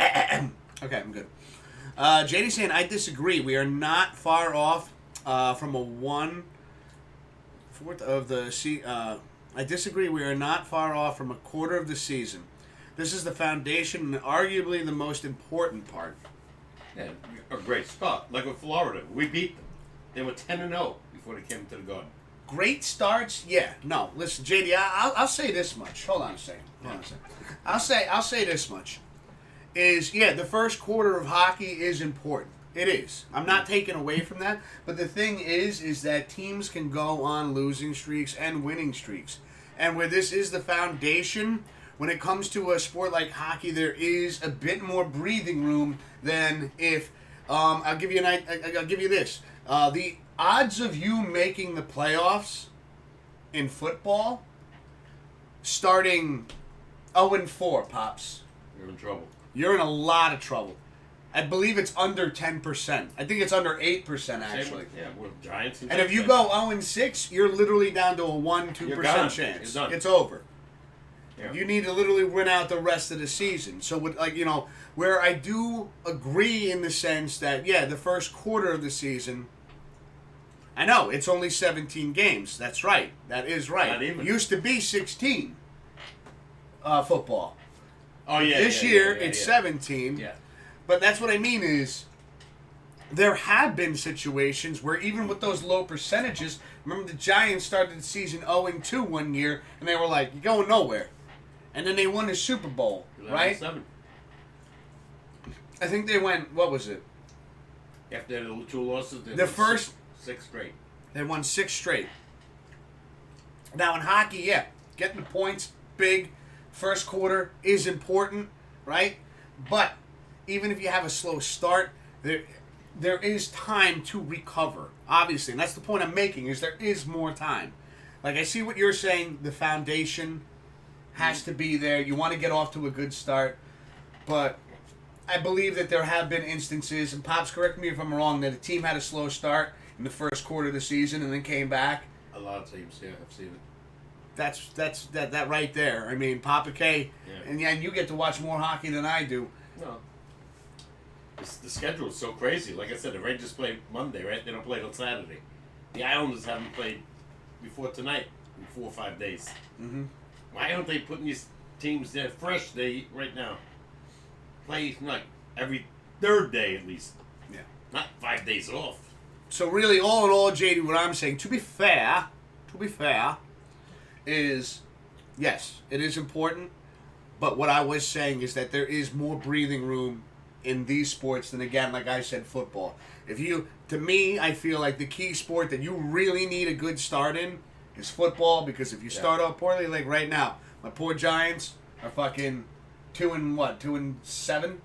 Okay, I'm good. JD saying, I disagree. We are not far off from a 1/4 of the I disagree. We are not far off from a quarter of the season. This is the foundation and arguably the most important part. Yeah, a great start. Like with Florida, we beat them. They were 10-0 before they came to the Garden. Great starts, yeah. No, listen, JD. I'll say this much. Hold on a second. I'll say this much. The first quarter of hockey is important. It is. I'm not taking away from that. But the thing is that teams can go on losing streaks and winning streaks. And where this is the foundation, when it comes to a sport like hockey, there is a bit more breathing room than if. I'll give you this. The odds of you making the playoffs in football, starting 0-4, Pops. You're in trouble. You're in a lot of trouble. I believe it's under 10%. I think it's under 8%, actually. With Giants And if you go 0-6, you're literally down to a 1-2% chance. It's over. Yeah. You need to literally win out the rest of the season. So, where I do agree in the sense that, the first quarter of the season, I know, it's only 17 games. That's right. That is right. Not even. It used to be 16 football. Oh, yeah. This year, it's 17. Yeah. But that's what I mean is, there have been situations where even with those low percentages, remember the Giants started the season 0-2 one year, and they were like, you're going nowhere. And then they won the Super Bowl, right? 7. I think they went, what was it? After the 2 losses, they The won first... 6 straight. They won 6 straight. Now in hockey, Getting the points, big. First quarter is important, right? But even if you have a slow start, there is time to recover, obviously. And that's the point I'm making, is there is more time. Like, I see what you're saying. The foundation has to be there. You want to get off to a good start. But I believe that there have been instances, and Pops, correct me if I'm wrong, that a team had a slow start in the first quarter of the season and then came back. A lot of teams, yeah, I've seen it. That's that right there. I mean, Papa K, and you get to watch more hockey than I do. No. The schedule is so crazy. Like I said, the Rangers play Monday, right? They don't play till Saturday. The Islanders haven't played before tonight in 4 or 5 days. Mm-hmm. Why aren't they putting these teams there fresh? They right now play like every third day at least. Yeah. Not 5 days off. So really, all in all, JD, what I'm saying, to be fair, is yes, it is important. But what I was saying is that there is more breathing room in these sports than, again, like I said, football. To me, I feel like the key sport that you really need a good start in is football, because if you start off poorly, like right now, my poor Giants are fucking 2-7? 3-6.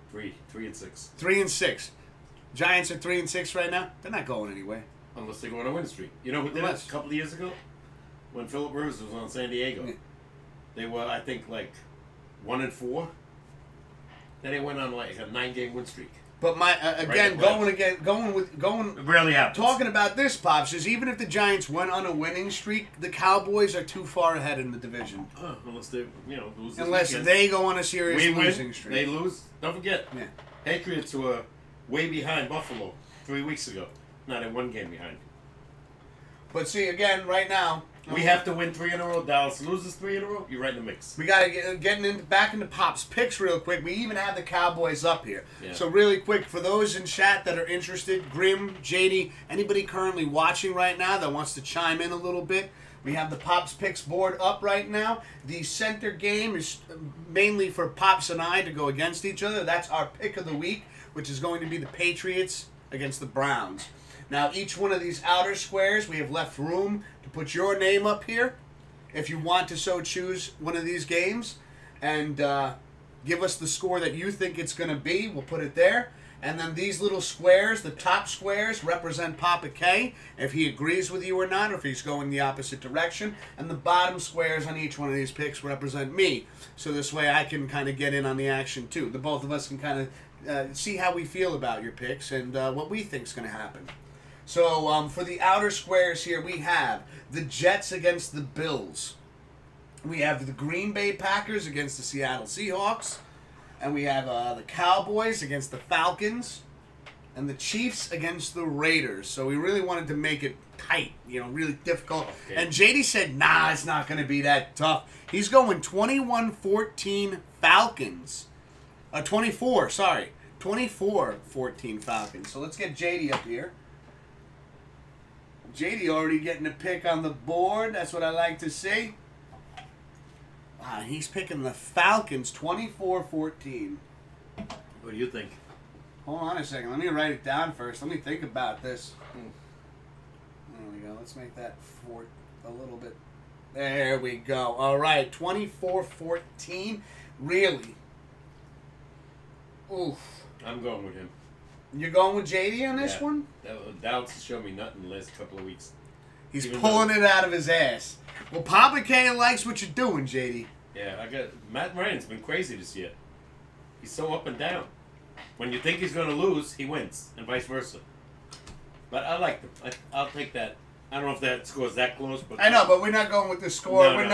3-6. Giants are 3-6 right now. They're not going anywhere. Unless they go on a win streak. You know who did it a couple of years ago? When Philip Rivers was on San Diego. Yeah. They were, I think, like 1-4. Then they went on like a 9-game win streak. But going. It rarely happens. Talking about this, Pops, is even if the Giants went on a winning streak, the Cowboys are too far ahead in the division. Unless they, lose. Unless they go on a serious losing streak. They lose. Don't forget. Yeah. Patriots were way behind Buffalo 3 weeks ago. Now they're 1 game behind. But see, again, right now, we have to win 3 in a row. Dallas loses 3 in a row. You're right in the mix. We got to get back into Pop's picks real quick. We even have the Cowboys up here. Yeah. So really quick, for those in chat that are interested, Grim, JD, anybody currently watching right now that wants to chime in a little bit, we have the Pops picks board up right now. The center game is mainly for Pops and I to go against each other. That's our pick of the week, which is going to be the Patriots against the Browns. Now, each one of these outer squares, we have left room to put your name up here if you want to so choose one of these games, and give us the score that you think it's going to be. We'll put it there. And then these little squares, the top squares, represent Papa K, if he agrees with you or not, or if he's going the opposite direction. And the bottom squares on each one of these picks represent me. So this way I can kind of get in on the action too. The both of us can kind of see how we feel about your picks and what we think is going to happen. So for the outer squares here, we have the Jets against the Bills. We have the Green Bay Packers against the Seattle Seahawks. And we have the Cowboys against the Falcons. And the Chiefs against the Raiders. So we really wanted to make it tight, really difficult. Okay. And JD said, nah, it's not going to be that tough. He's going 21-14 Falcons. 24-14 Falcons. So let's get JD up here. JD already getting a pick on the board. That's what I like to see. He's picking the Falcons 24-14. What do you think? Hold on a second. Let me write it down first. Let me think about this. There we go. Let's make that a little bit. There we go. All right. 24-14. Really? Oof. I'm going with him. You're going with JD on this one? Dallas has shown me nothing the last couple of weeks. He's pulling it out of his ass. Well, Papa K likes what you're doing, JD. Yeah, Matt Ryan's been crazy this year. He's so up and down. When you think he's going to lose, he wins, and vice versa. But I like him. I'll take that. I don't know if that score's that close, but I know, but we're not going with the score. No, we're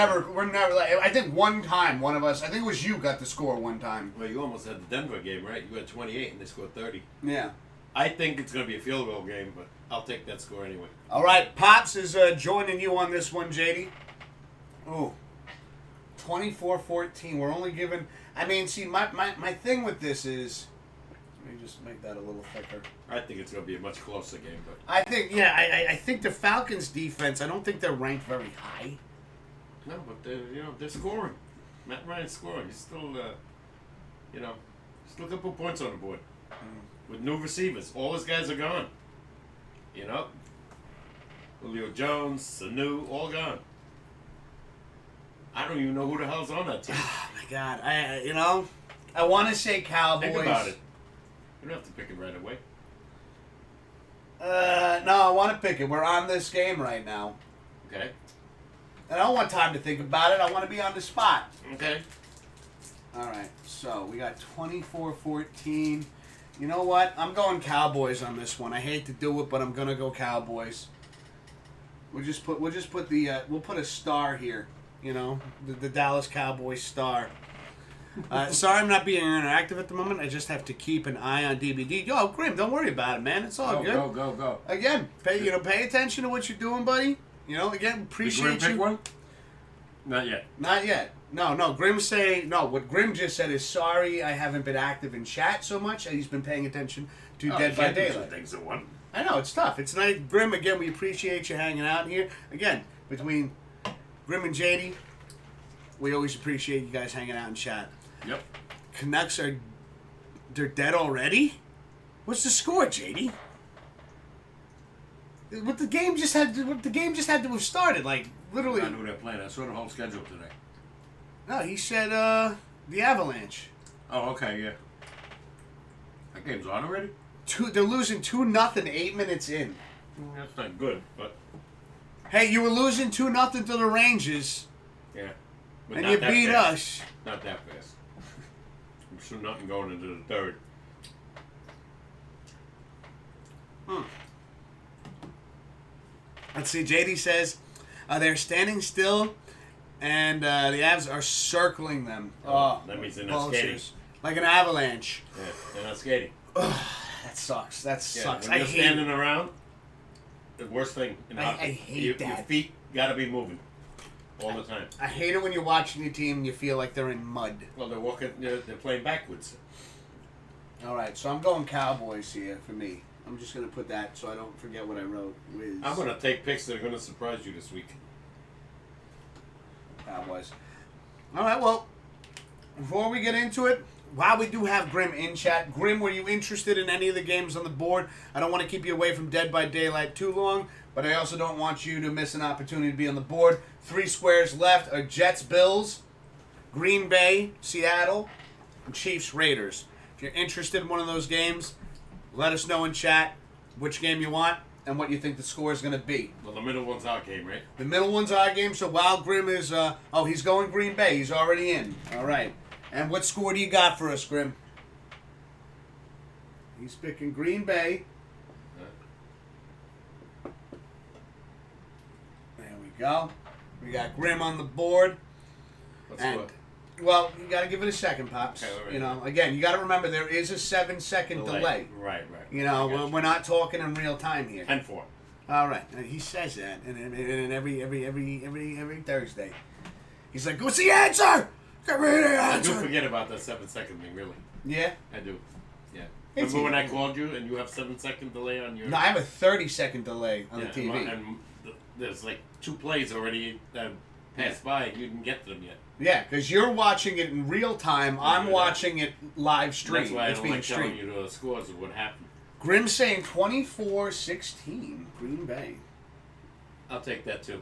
never. Like, I think one time, one of us. I think it was you got the score one time. Well, you almost had the Denver game, right? You had 28, and they scored 30. Yeah. I think it's going to be a field goal game, but I'll take that score anyway. All right, Pops is joining you on this one, JD. Ooh, 24-14. We're only giving. I mean, see, my thing with this is. Let me just make that a little thicker. I think it's going to be a much closer game, but I think, I think the Falcons' defense. I don't think they're ranked very high. No, but they're scoring. Matt Ryan's scoring. He's still, still got put points on the board with new receivers. All his guys are gone. Julio Jones, Sanu, all gone. I don't even know who the hell's on that team. Oh my God, I want to say Cowboys. Think about it. You don't have to pick it right away. No, I want to pick it. We're on this game right now. Okay. And I don't want time to think about it. I want to be on the spot. Okay. All right, so we got 24-14. You know what? I'm going Cowboys on this one. I hate to do it, but I'm gonna go Cowboys. We'll put a star here. You know, the Dallas Cowboys star. Sorry, I'm not being interactive at the moment. I just have to keep an eye on DVD. Yo, Grim, don't worry about it, man. It's all good. Go. Again, pay attention to what you're doing, buddy. You know, again, appreciate Did Grim you. pick one? Not yet. Not yet. No. Grim's saying no. What Grim just said is sorry. I haven't been active in chat so much, and he's been paying attention to Dead by Daylight. Things at one. I know it's tough. It's nice, Grim. Again, we appreciate you hanging out here. Again, between Grim and JD, we always appreciate you guys hanging out in chat. Yep. Canucks they're dead already. What's the score, JD? What the game just had to have started, like literally. I know they're playing. I saw the whole schedule today. No, he said the Avalanche. Oh, okay, yeah. That game's on already? They're losing 2-0 8 minutes in. That's not good, but Hey, you were losing 2-0 to the Rangers, yeah. But and not you that beat fast. us. Not that fast. I'm sure nothing going into the third. Let's see. JD says they're standing still, and the Avs are circling them. Oh, that means they're not skating. Like an avalanche. Yeah, they're not skating. That sucks. That sucks. When I you're hate standing around, the worst thing in I hockey. hate Your that. feet gotta be moving all the time. I hate it when you're watching your team and you feel like they're in mud. Well, they're walking. They're playing backwards. All right, so I'm going Cowboys here for me. I'm just gonna put that so I don't forget what I wrote. I'm gonna take picks that are gonna surprise you this week. Cowboys. All right, well, before we get into it, while we do have Grim in chat, Grim, were you interested in any of the games on the board? I don't want to keep you away from Dead by Daylight too long, but I also don't want you to miss an opportunity to be on the board. 3 squares left are Jets, Bills, Green Bay, Seattle, and Chiefs, Raiders. If you're interested in one of those games, let us know in chat which game you want and what you think the score is going to be. Well, the middle one's our game, right? The middle one's our game, so while Grim is... he's going Green Bay. He's already in. All right. And what score do you got for us, Grim? He's picking Green Bay. There we go. We got Grim on the board. What's And, what? well, you got to give it a second, Pops. Okay, all right. You know, again, you got to remember there is a 7-second delay. Right. You know, we're not talking in real time here. 10-4. All right, and he says that, and every Thursday, he's like, "What's the answer? Give me the I answer." do forget about that 7-second thing, really. Yeah. I do. Yeah. It's Remember when I easy. called you and you have 7-second delay on your? No, I have a 30-second delay on yeah, the TV. And there's like 2 plays already that passed by and you didn't get to them yet. Yeah, because you're watching it in real time. I'm watching it live stream. That's why I It's don't being like telling streamed. you the scores of what happened. Grim saying 24-16, Green Bay. I'll take that too.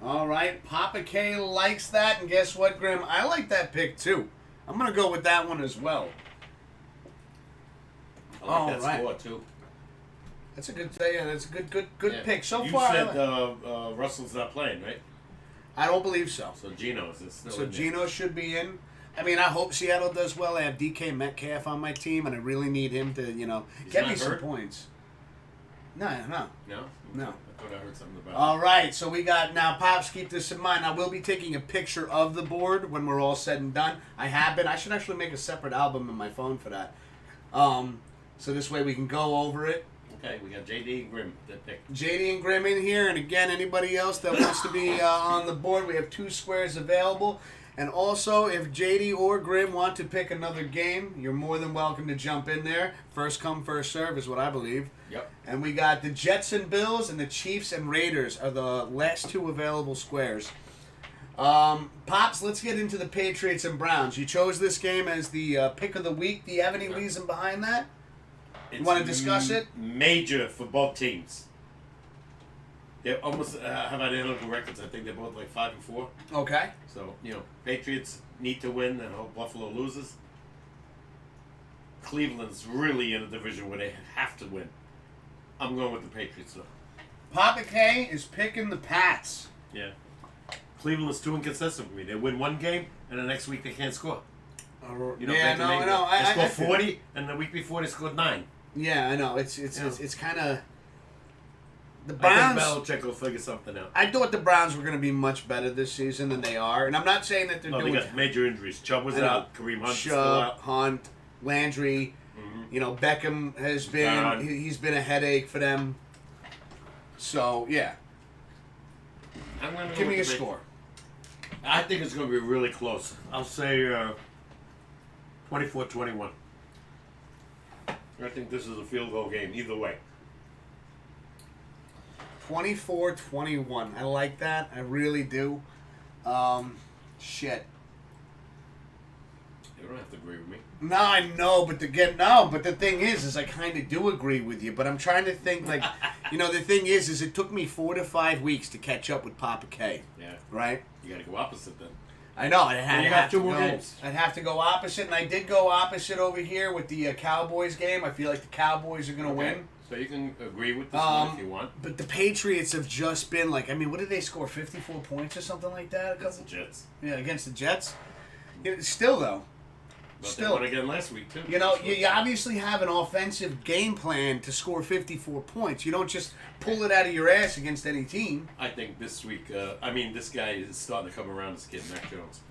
All right, Papa K likes that, and guess what, Grim? I like that pick too. I'm gonna go with that one as well. I like All that right. score too. That's a good thing. Yeah, that's a good Yeah. pick so you far. said Russell's not playing, right? I don't believe so. So Gino's is still So in there. Gino should be in. I mean, I hope Seattle does well. I have DK Metcalf on my team, and I really need him to, He's get not me some hurt? points. No. No? No. I thought I heard something about All right, so we got now. Pops, keep this in mind. I will be taking a picture of the board when we're all said and done. I have been. I should actually make a separate album in my phone for that. So this way we can go over it. Okay, we got JD and Grim that pick. JD and Grim in here, and again, anybody else that wants to be on the board, we have 2 squares available. And also, if JD or Grim want to pick another game, you're more than welcome to jump in there. First come, first serve is what I believe. Yep. And we got the Jets and Bills, and the Chiefs and Raiders are the last 2 available squares. Pops, let's get into the Patriots and Browns. You chose this game as the pick of the week. Do you have any reason behind that? You want to discuss it? Major for both teams. Yeah, almost have identical records. I think they're both like 5-4. Okay. So Patriots need to win, and hope Buffalo loses. Cleveland's really in a division where they have to win. I'm going with the Patriots though. Papa K is picking the Pats. Yeah. Cleveland's too inconsistent with me. They win one game, and the next week they can't score. Yeah, no. They score 40, and the week before they scored 9. Yeah, I know. It's kind of the Browns. I think Belichick will figure something out. I thought the Browns were going to be much better this season than they are, and I'm not saying that they're doing. They got major injuries. Chubb was out. Kareem Hunt's still out. Hunt, Landry. Mm-hmm. Beckham has been. He's been a headache for them. So yeah. I'm gonna give me a score. I think it's going to be really close. I'll say 24-21. I think this is a field goal game either way. 24-21. I like that. I really do. Shit. You don't have to agree with me. No, I know, but the thing is I kind of do agree with you, but I'm trying to think, like, the thing is it took me 4 to 5 weeks to catch up with Papa K. Yeah. Right? You got to go opposite then. I know. I'd have to go opposite, and I did go opposite over here with the Cowboys game. I feel like the Cowboys are going to win. So you can agree with this one if you want. But the Patriots have just been like, what did they score, 54 points or something like that? Against the Jets. Yeah, against the Jets. Still, though. But they won again last week, too. You obviously have an offensive game plan to score 54 points. You don't just pull it out of your ass against any team. I think this week, this guy is starting to come around, this kid, Mac Jones.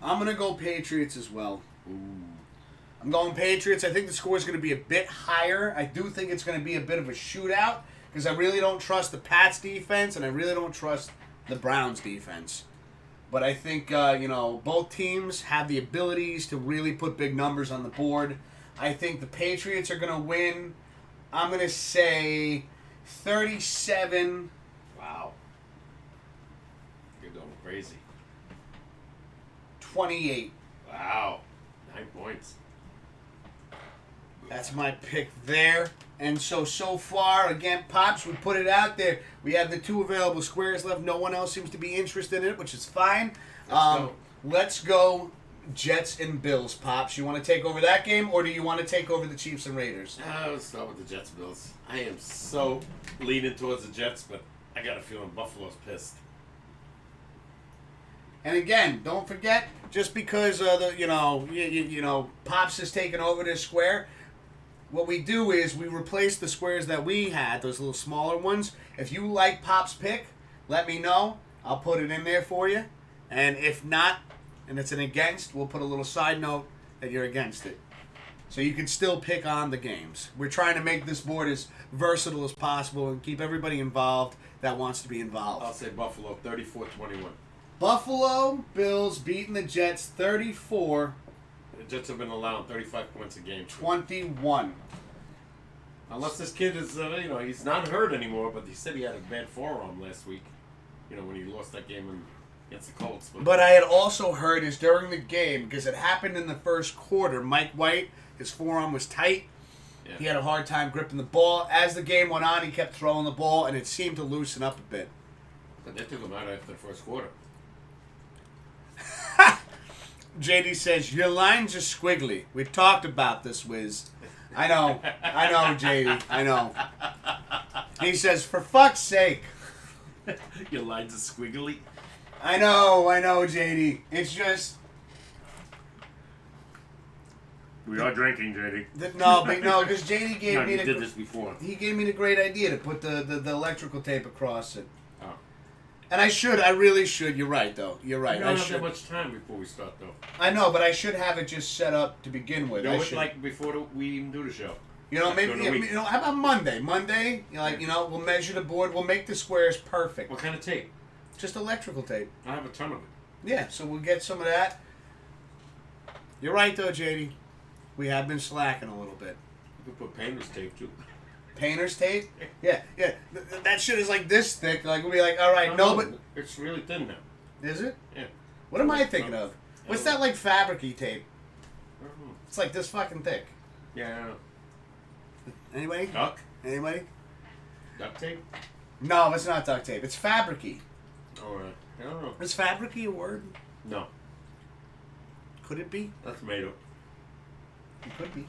I'm going to go Patriots as well. Ooh. I'm going Patriots. I think the score is going to be a bit higher. I do think it's going to be a bit of a shootout because I really don't trust the Pats defense and I really don't trust the Browns defense. But I think, both teams have the abilities to really put big numbers on the board. I think the Patriots are going to win. I'm going to say 37. Wow. You're going crazy. 28. Wow. 9 points. That's my pick there. And so far, again, Pops, we put it out there. We have the 2 available squares left. No one else seems to be interested in it, which is fine. Let's go Jets and Bills, Pops. You want to take over that game, or do you want to take over the Chiefs and Raiders? Let's start with the Jets Bills. I am so leaning towards the Jets, but I got a feeling Buffalo's pissed. And again, don't forget, just because Pops has taken over this square, what we do is we replace the squares that we had, those little smaller ones. If you like Pop's pick, let me know. I'll put it in there for you. And if not, and it's an against, we'll put a little side note that you're against it. So you can still pick on the games. We're trying to make this board as versatile as possible and keep everybody involved that wants to be involved. I'll say Buffalo, 34-21. Buffalo Bills beating the Jets 34. The Jets have been allowing 35 points a game. 21. Unless this kid is, he's not hurt anymore, but he said he had a bad forearm last week. When he lost that game against the Colts. But I had also heard is during the game, because it happened in the first quarter, Mike White, his forearm was tight. Yeah. He had a hard time gripping the ball. As the game went on, he kept throwing the ball, and it seemed to loosen up a bit. But they took him out after the first quarter. JD says, your lines are squiggly. We talked about this, Wiz. I know, JD. I know. He says, for fuck's sake. Your lines are squiggly? I know, JD. It's just... We are drinking, JD. No, because JD gave me did this before. He gave me the great idea to put the electrical tape across it. Oh. And I really should. You're right, though. You're right. We don't have that much time before we start, though. I know, but I should have it just set up to begin with. Like before we even do the show. Maybe how about Monday? Monday, we'll measure the board. We'll make the squares perfect. What kind of tape? Just electrical tape. I have a ton of it. Yeah, so we'll get some of that. You're right, though, JD. We have been slacking a little bit. You can put painter's tape, too. Painter's tape? Yeah. That shit is like this thick. Like, we'll be like, all right, but... It's really thin now. Is it? Yeah. What am I thinking of? What's that, like, fabric-y tape? I don't know. It's like this fucking thick. Yeah, I don't know. Anybody? Duck? Anybody? Duct tape? No, it's not duct tape. It's fabricy. All right. I don't know. Is fabricy a word? No, Could it be? that's made up. It could be.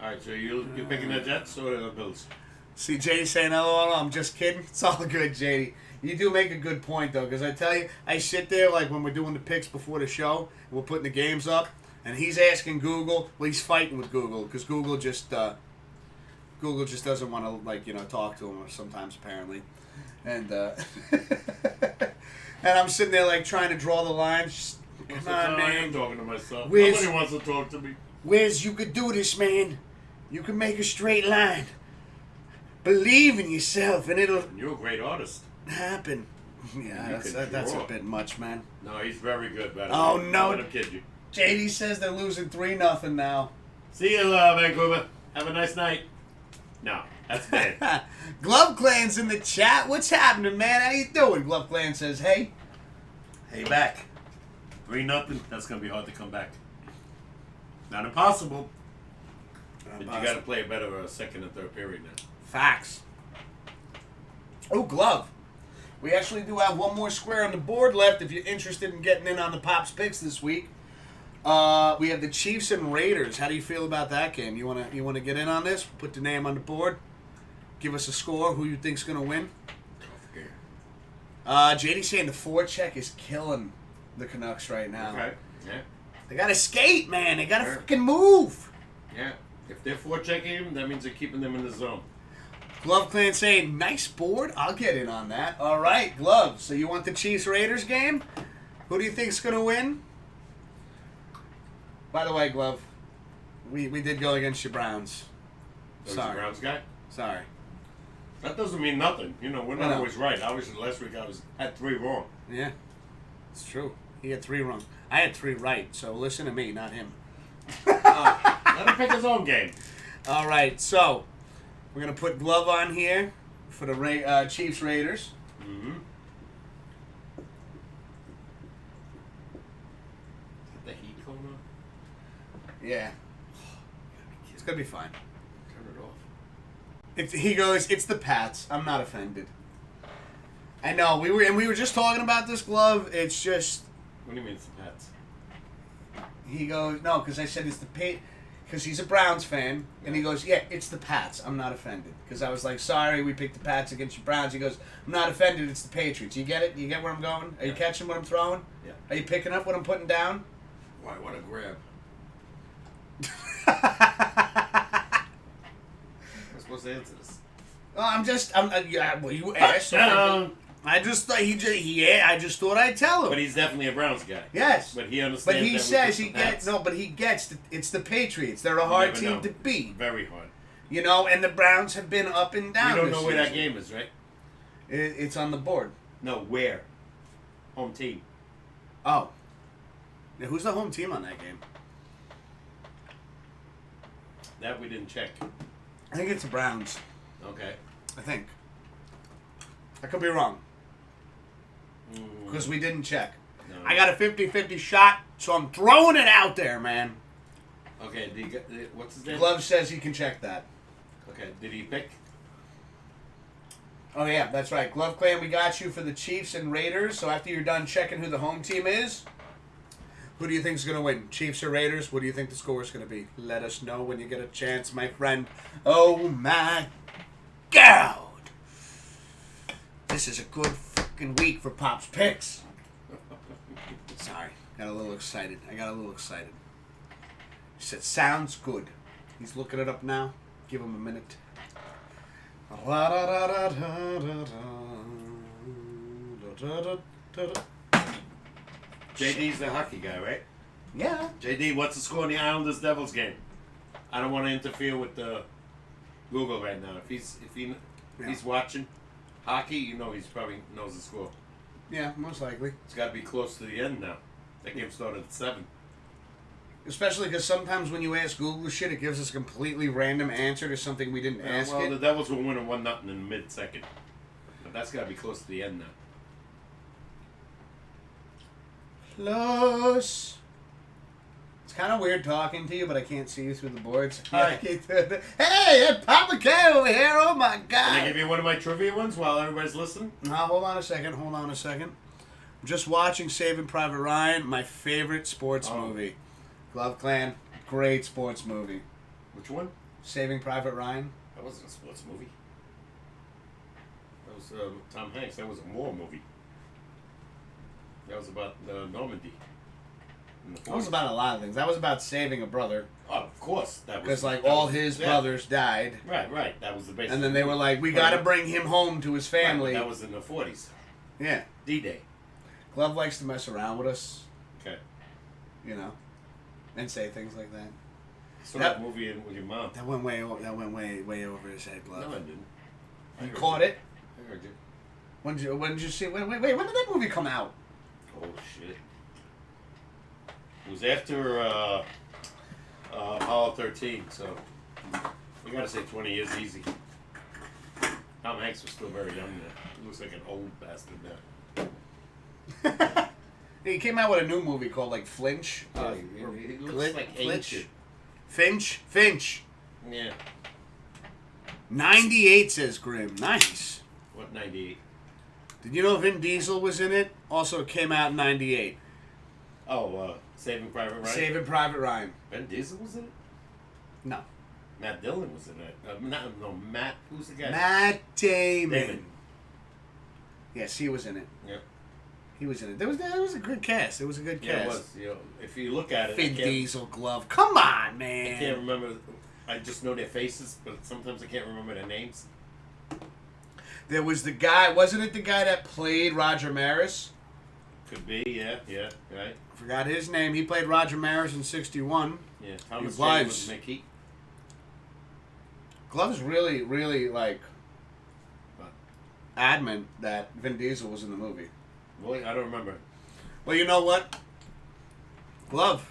All right, so you picking the Jets or the Bills? See, JD saying, LOL, I'm just kidding. It's all good, JD. You do make a good point, though, because I tell you, I sit there, like, when we're doing the picks before the show, and we're putting the games up, and he's asking Google, well, he's fighting with Google, because Google just doesn't want to, like, talk to him sometimes, apparently. And, and I'm sitting there, like, trying to draw the lines. Come on, man. I'm talking to myself. Wiz, Nobody wants to talk to me. Wiz, you could do this, man. You can make a straight line. Believe in yourself, and it'll You're a great artist. happen. Yeah, that's a bit much, man. No, he's very good, by the Oh, way. no. Let him kid you. JD says they're losing 3-0 now. See you, Vancouver. Have a nice night. No, that's bad. Glove Clan's in the chat. What's happening, man? How you doing? Glove Clan says, hey. Hey, back. 3-0. That's going to be hard to come back. Not impossible. But you got to play a better second and third period now. Facts. Oh, Glove. We actually do have one more square on the board left if you're interested in getting in on the Pops picks this week. We have the Chiefs and Raiders. How do you feel about that game? You wanna get in on this? Put the name on the board. Give us a score. Who you think's gonna win? JD saying the forecheck is killing the Canucks right now. Okay. Yeah. They gotta skate, man. They gotta freaking move. Yeah. If they're forechecking him, that means they're keeping them in the zone. Glove Clan saying, nice board. I'll get in on that. All right, Glove. So you want the Chiefs-Raiders game? Who do you think's going to win? By the way, Glove, we did go against your Browns. That was Sorry. the Browns guy? Sorry. That doesn't mean nothing. We're not always right. Obviously, last week I had 3 wrong. Yeah, it's true. He had 3 wrong. I had 3 right, so listen to me, not him. Let him pick his own game. All right, so we're going to put Glove on here for the Chiefs-Raiders. Mm-hmm. The heat going on? Yeah. It's going to be fine. Turn it off. He goes, it's the Pats. I'm not offended. I know. We were just talking about this, Glove. It's just... What do you mean it's the Pats? He goes, no, because I said it's the because he's a Browns fan, and he goes, yeah, it's the Pats. I'm not offended. Because I was like, sorry, we picked the Pats against your Browns. He goes, I'm not offended. It's the Patriots. You get it? You get where I'm going? Are you catching what I'm throwing? Yeah. Are you picking up what I'm putting down? Why? What a grab. I'm supposed to answer this. Well, you asked. So I just thought I just thought I'd tell him. But he's definitely a Browns guy. Yes. But he understands. But he that says we he picked the gets Pats. but he gets it's the Patriots. They're a hard team to beat. Very hard. And the Browns have been up and down. You don't this know where that season. game is, right? It's on the board. No, where? Home team. Oh. Now, who's the home team on that game? That we didn't check. I think it's the Browns. Okay. I think. I could be wrong. Because we didn't check. No. I got a 50-50 shot, so I'm throwing it out there, man. Okay, what's his name? Glove says he can check that. Okay, did he pick? Oh, yeah, that's right. Glove Clan, we got you for the Chiefs and Raiders. So after you're done checking who the home team is, who do you think is going to win? Chiefs or Raiders? What do you think the score is going to be? Let us know when you get a chance, my friend. Oh, my God. This is a good fucking week for Pop's picks. Sorry. I got a little excited. He said, sounds good. He's looking it up now. Give him a minute. JD's the hockey guy, right? Yeah. JD, what's the score in the Islanders Devils game? I don't want to interfere with Google right now. If he's watching hockey, he's probably knows the score. Yeah, most likely. It's got to be close to the end now. That game started at 7. Especially because sometimes when you ask Google shit, it gives us a completely random answer to something we didn't ask well, it. the Devils were winning 1-0 in the mid-second. But that's got to be close to the end now. Close It's kind of weird talking to you, but I can't see you through the boards. Yeah. Hey, Papa K over here. Oh, my God. Can I give you one of my trivia ones while everybody's listening? Now, hold on a second. I'm just watching Saving Private Ryan, my favorite sports movie. Glove Clan, great sports movie. Which one? Saving Private Ryan. That wasn't a sports movie. That was Tom Hanks. That was a war movie. That was about Normandy. That was about a lot of things. That was about saving a brother. Oh, of course. That was Because, like, all his brothers died. Right. That was the basic. And then they were like, we got to bring him home to his family. Right, that was in the 40s. Yeah. D-Day. Glove likes to mess around with us. Okay. You know? And say things like that. Saw that movie with your mom. That went way over his head, Glove. No, I didn't. You caught it? I heard you. When did you see? Wait, when did that movie come out? Oh, shit. It was after Apollo 13, so we gotta say 20 years easy. Tom Hanks was still very young then. He looks like an old bastard now. He came out with a new movie called like Flinch. He looks like ancient. Finch. Yeah. 98 says Grim. Nice. What, 98? Did you know Vin Diesel was in it? Also came out in 98. Oh, Saving Private Ryan? Saving Private Ryan. Vin Diesel was in it? No. Matt Dillon was in it. Matt, who's the guy? Matt Damon. Damon. Yes, he was in it. Yep. He was in it. There was a good cast. It was a good cast. Yeah, it was. You know, if you look at it, Vin Diesel, Glove. Come on, I man. can't remember. I just know their faces, but sometimes I can't remember their names. There was the guy. Wasn't it the guy that played Roger Maris? Could be, yeah, right. I forgot his name. He played Roger Maris in '61. Yeah, Thomas He Jane was. was Mickey. Glove's really, really like adamant that Vin Diesel was in the movie. Really? I don't remember. Well, you know what, Glove,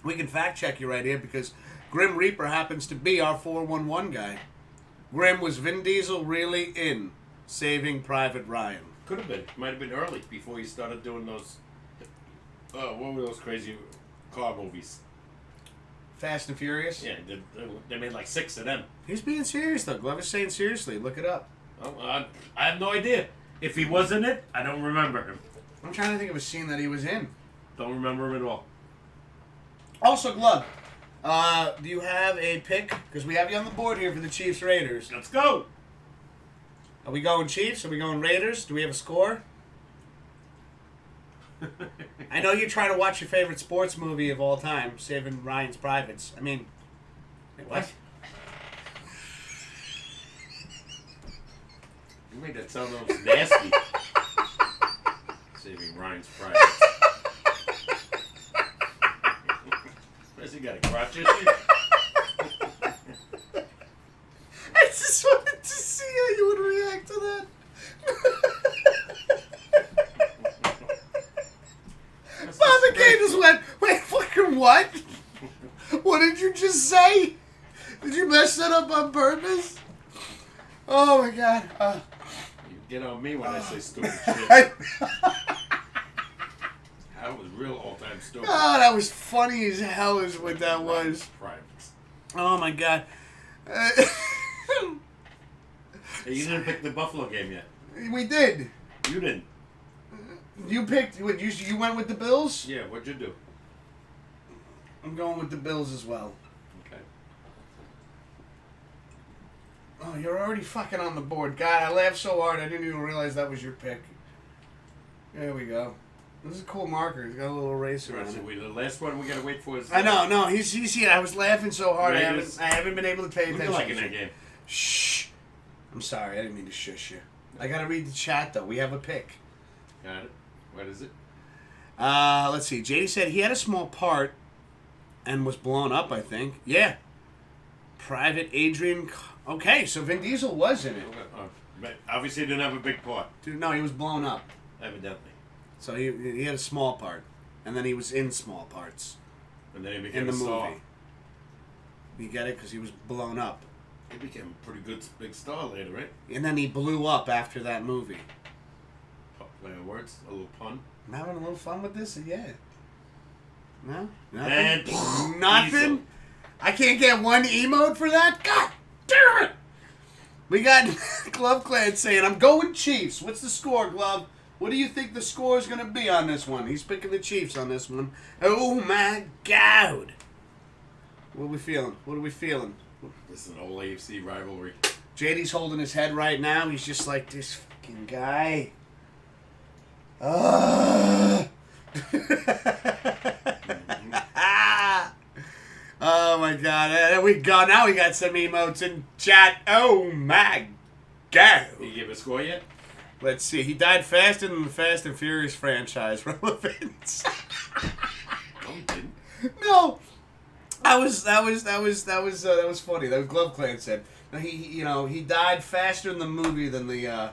we can fact check you right here because Grim Reaper happens to be our 411 guy. Grim, was Vin Diesel really in Saving Private Ryan? Could have been. Might have been early before he started doing those. What were those crazy car movies? Fast and Furious? Yeah, they made like 6 of them. He's being serious though. Glove is saying seriously. Look it up. Oh, I have no idea. If he was in it, I don't remember him. I'm trying to think of a scene that he was in. Don't remember him at all. Also, Glove, do you have a pick? Because we have you on the board here for the Chiefs Raiders. Let's go. Are we going Chiefs? Are we going Raiders? Do we have a score? I know you're trying to watch your favorite sports movie of all time, Saving Ryan's Privates. I mean, what? You made that sound almost nasty. Saving Ryan's Privates. Has he got a crotch issue? I just wanted to see how you would react to that. Father K just went, wait, fucking what? What did you just say? Did you mess that up on purpose? Oh my god. You get on me when I say stupid shit. That was real all-time stupid. Oh, that was funny as hell is what that was. Privates. Oh my god. Hey, you didn't pick the Buffalo game yet. We did. You didn't. You picked, what, you went with the Bills? Yeah, what'd you do? I'm going with the Bills as well. Okay. Oh, you're already fucking on the board. God, I laughed so hard I didn't even realize that was your pick. There we go. This is a cool marker. He's got a little eraser on Right, so it. the last one we gotta wait for is... I know, no, he's here. I was laughing so hard I Raiders. haven't been able to pay Who do attention. you like in that game? Shh. I'm sorry, I didn't mean to shush you. I gotta read the chat though. We have a pick. Got it. What is it? Let's see. JD said he had a small part and was blown up, I think. Yeah. Private Adrian. Okay, so Vin Diesel was in it. But obviously he didn't have a big part, Dude, no, he was blown up. evidently. So he had a small part. And then he was in small parts And then he became in the a star. movie. You get it? Because he was blown up. He became a pretty good big star later, right? And then he blew up after that movie. Play on words, a little pun. I'm having a little fun with this? Yeah. No? And Nothing? Nothing? Diesel. I can't get one emote for that? God damn it! We got Glove Clan saying, I'm going Chiefs. What's the score, Glove? What do you think the score is going to be on this one? He's picking the Chiefs on this one. Oh, my God. What are we feeling? What are we feeling? This is an old AFC rivalry. JD's holding his head right now. He's just like, this fucking guy. Oh my God. There we go. Now we got some emotes in chat. Oh my God. You give a score yet? Let's see. He died faster than the Fast and Furious franchise relevance. No, he didn't. No. That was funny. That was Glove Clan said. He died faster in the movie than the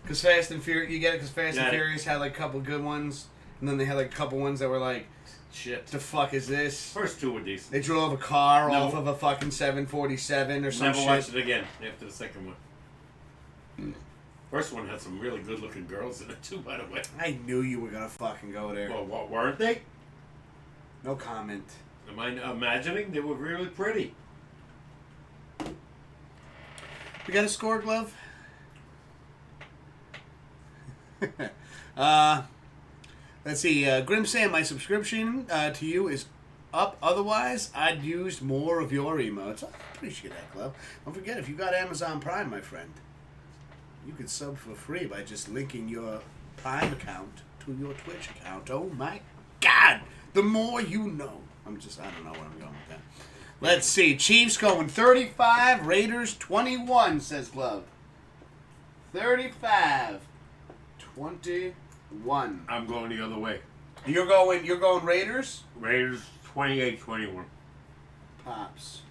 because Fast and Furious, you get it? Because Fast and Furious had like a couple good ones, and then they had like a couple ones that were like, shit. the fuck is this? First two were decent. They drove a car off of a fucking 747 or some shit. Never watched it again after the second one. First one had some really good looking girls in it too, by the way. I knew you were gonna fucking go there. Well, what weren't they? No comment. Am I imagining they were really pretty? We got a score, Glove? Let's see. Grim Sam, my subscription to you is up. Otherwise, I'd used more of your emotes. I appreciate that, Glove. Don't forget, if you got Amazon Prime, my friend, you can sub for free by just linking your Prime account to your Twitch account. Oh my God! The more you know. I don't know where I'm going with that. Let's see. Chiefs going 35, Raiders 21, says Glove. 35, 21. I'm going the other way. You're going Raiders? Raiders 28-21. Pops.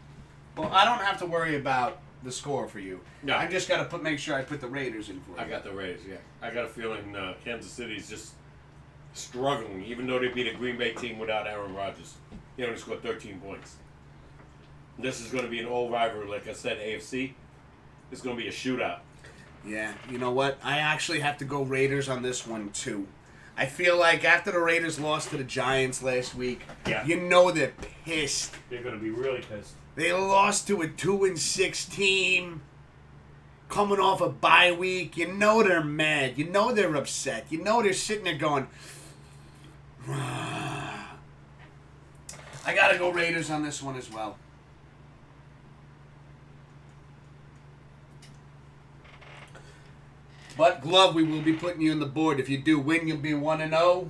Well, I don't have to worry about the score for you. No. I just got to make sure I put the Raiders in for you. I got the Raiders, yeah. I got a feeling Kansas City's just struggling, even though they beat a Green Bay team without Aaron Rodgers. They only scored 13 points. This is going to be an old rivalry, like I said, AFC. It's going to be a shootout. Yeah, you know what? I actually have to go Raiders on this one, too. I feel like after the Raiders lost to the Giants last week, you know they're pissed. They're going to be really pissed. They lost to a 2-6 team, coming off a bye week. You know they're mad. You know they're upset. You know they're sitting there going, I got to go Raiders on this one as well. But, Glove, we will be putting you on the board. If you do win, you'll be 1-0.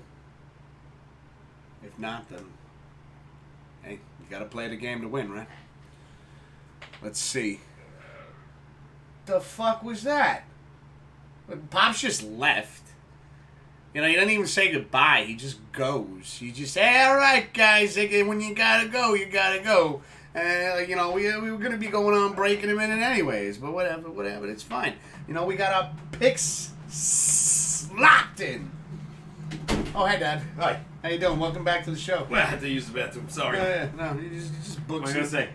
If not, then, hey, you got to play the game to win, right? Let's see. The fuck was that? Pops just left. You know, he doesn't even say goodbye. He just goes. He just, hey, all right, guys. When you got to go, you got to go. We were going to be going on breaking a minute anyways. But whatever. It's fine. You know, we got our picks locked in. Oh, hey, Dad. Hi. How you doing? Welcome back to the show. Well, I had to use the bathroom. Sorry. No, you just books. What am I going to say?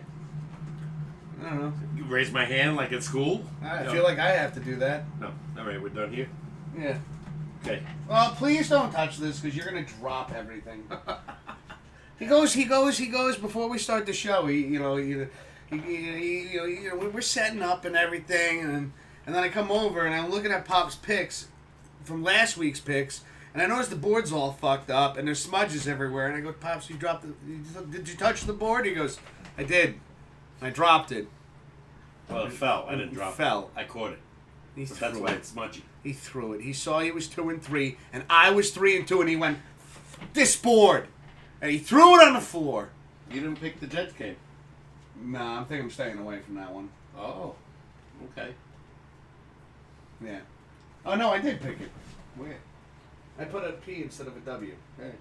I don't know. You raise my hand like at school? I feel like I have to do that. No. All right, we're done here? Yeah. Okay. Well, please don't touch this because you're gonna drop everything. He goes. Before we start the show, we're setting up and everything, and then I come over and I'm looking at Pop's picks from last week's picks, and I notice the board's all fucked up and there's smudges everywhere, and I go, Pops, did you touch the board? He goes, I did. I dropped it. Well, it fell. I didn't drop fell. it. I caught it. That's why it's smudgy. He threw it. He saw he was 2-3, and I was 3-2, and he went, this board, and he threw it on the floor. You didn't pick the Jets game. Nah, I think I'm staying away from that one. Oh, okay. Yeah. Oh no, I did pick it. Where? I put a P instead of a W. Hey.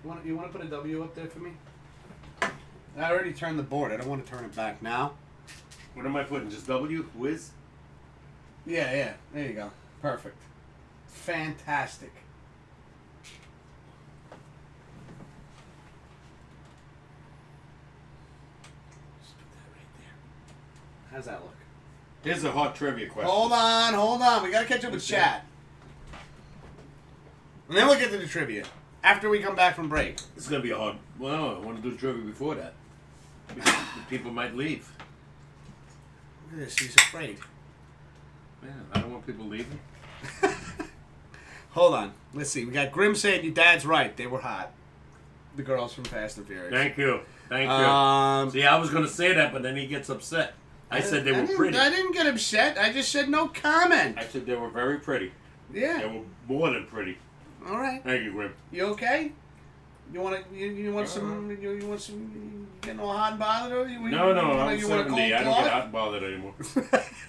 You want to put a W up there for me? I already turned the board. I don't want to turn it back now. What am I putting? Just W? Whiz? Yeah. There you go. Perfect. Fantastic. Just put that right there. How's that look? Here's a hot trivia question. Hold on. We got to catch up with chat. And then we'll get to the trivia. after we come back from break. It's gonna be a hard. Well, I want to do trivia before that. Because the people might leave. Look at this. He's afraid. Man, I don't want people leaving. Hold on. Let's see. We got Grim saying your dad's right. They were hot. The girls from Fast and Furious. Thank you. See, I was gonna say that, but then he gets upset. I said they were pretty. I didn't get upset. I just said no comment. I said they were very pretty. Yeah. They were more than pretty. All right. Thank you, Grim. You okay? You want to? You want some? You want some? Getting all hot and bothered? Or No, I'm 70. I don't get hot and bothered anymore.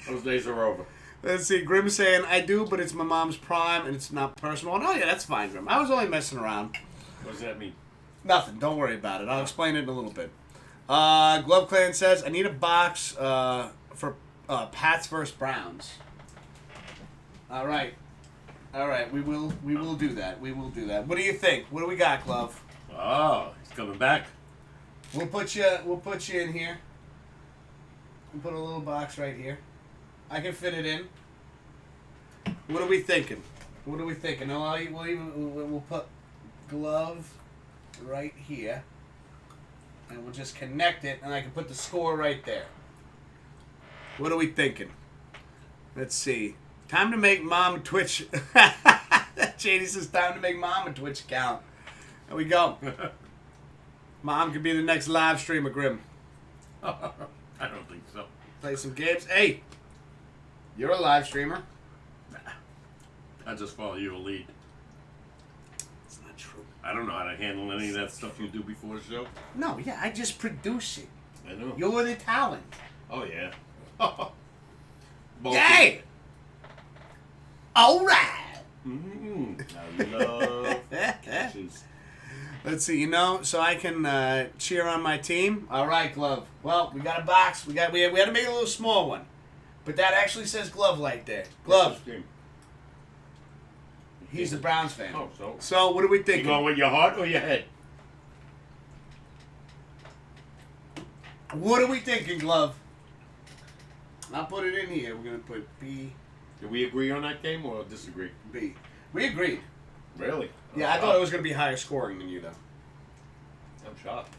Those days are over. Let's see. Grim saying I do, but it's my mom's prime and it's not personal. Oh yeah, that's fine, Grim. I was only messing around. What does that mean? Nothing. Don't worry about it. I'll explain it in a little bit. Glove Clan says I need a box for Pats versus Browns. All right. We will do that. We will do that. What do you think? What do we got, Glove? Oh, he's coming back. We'll put you in here. We'll put a little box right here. I can fit it in. What are we thinking? We'll put Glove right here, and we'll just connect it, and I can put the score right there. What are we thinking? Let's see. Time to make Mom a Twitch. JD says time to make Mom a Twitch account. There we go. Mom could be the next live streamer, Grim. I don't think so. Play some games. Hey, you're a live streamer. Nah. I just follow your lead. It's not true. I don't know how to handle any of that stuff you do before the show. No, yeah, I just produce it. I know. You're the talent. Oh, yeah. Yay! All right. I love catches. Let's see, so I can cheer on my team. All right, Glove. Well, we got a box. We had to make it a little small one, but that actually says Glove right there. Glove. He's the Browns fan. Oh, so. So what are we thinking? You going with your heart or your head? What are we thinking, Glove? I'll put it in here. We're gonna put B. Did we agree on that game or disagree? B. We agreed. Really? Yeah, I thought it was going to be higher scoring than you, though. I'm shocked.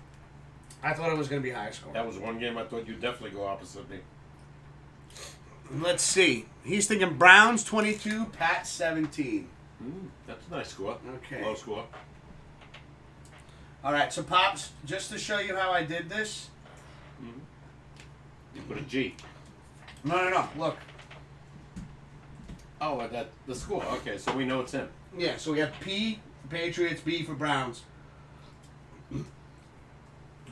I thought it was going to be higher scoring. That was one game I thought you'd definitely go opposite me. Let's see. He's thinking Browns 22, Pats 17. That's a nice score. Okay. Low score. All right, so Pops, just to show you how I did this. You put a G. No. Look. Oh, the score. Okay, so we know it's him. Yeah, so we have P, Patriots, B for Browns. All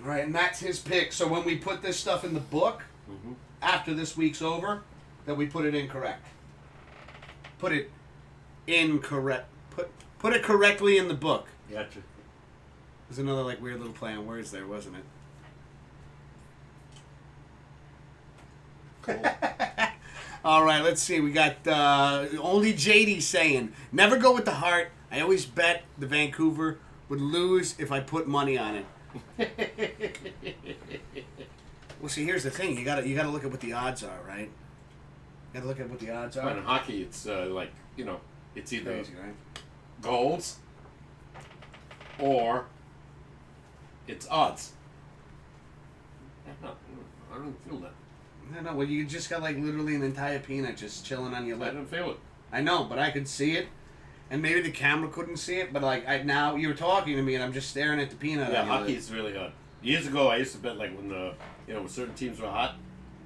right, and that's his pick. So when we put this stuff in the book, after this week's over, that we put it incorrect. Put it incorrect. Put it correctly in the book. Gotcha. There's another weird little play on words there, wasn't it? Cool. All right, let's see. We got only JD saying, never go with the heart. I always bet the Vancouver would lose if I put money on it. Well, see, here's the thing. You gotta look at what the odds are, right? You gotta look at what the odds are. But in hockey, it's it's either Crazy, right? goals or it's odds. I don't feel that. No, well, you just got literally an entire peanut just chilling on your I lip. didn't feel it. I know, but I could see it, and maybe the camera couldn't see it. But now you were talking to me, and I'm just staring at the peanut. Yeah, on your hockey is really hard. Years ago, I used to bet when when certain teams were hot,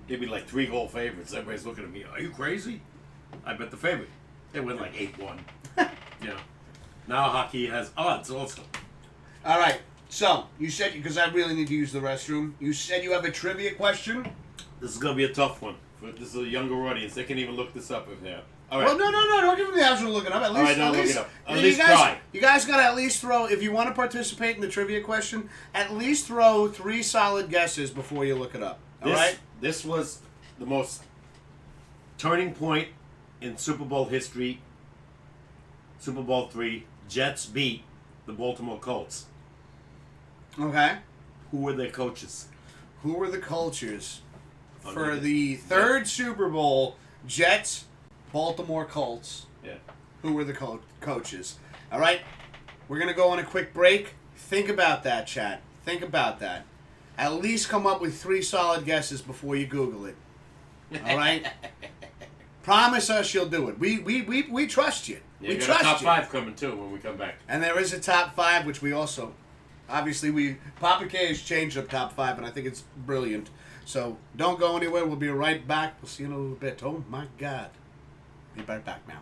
they'd be 3-goal favorites. Everybody's looking at me. Are you crazy? I bet the favorite. They win 8-1. Now hockey has odds also. All right. So you said, because I really need to use the restroom. You said you have a trivia question. This is gonna be a tough one. This is a younger audience. They can even look this up if they have. All right. Well, no. Don't give them the option of looking up. At least, All right, don't look it up. At least you guys, try. You guys got to at least throw, if you want to participate in the trivia question, at least throw 3 solid guesses before you look it up. All right? This was the most turning point in Super Bowl history. Super Bowl III. Jets beat the Baltimore Colts. Okay. Who were their coaches? Who were the coaches for the third Super Bowl? Jets, Baltimore Colts. Yeah. Who were the coaches? All right. We're going to go on a quick break. Think about that, chat. Think about that. At least come up with 3 solid guesses before you Google it. All right? Promise us you'll do it. We trust you. You We got trust a top you. 5 coming too when we come back. And there is a top 5, which we also, obviously, Papa K has changed up top 5, and I think it's brilliant. So don't go anywhere. We'll be right back. We'll see you in a little bit. Oh my God. Be right back now.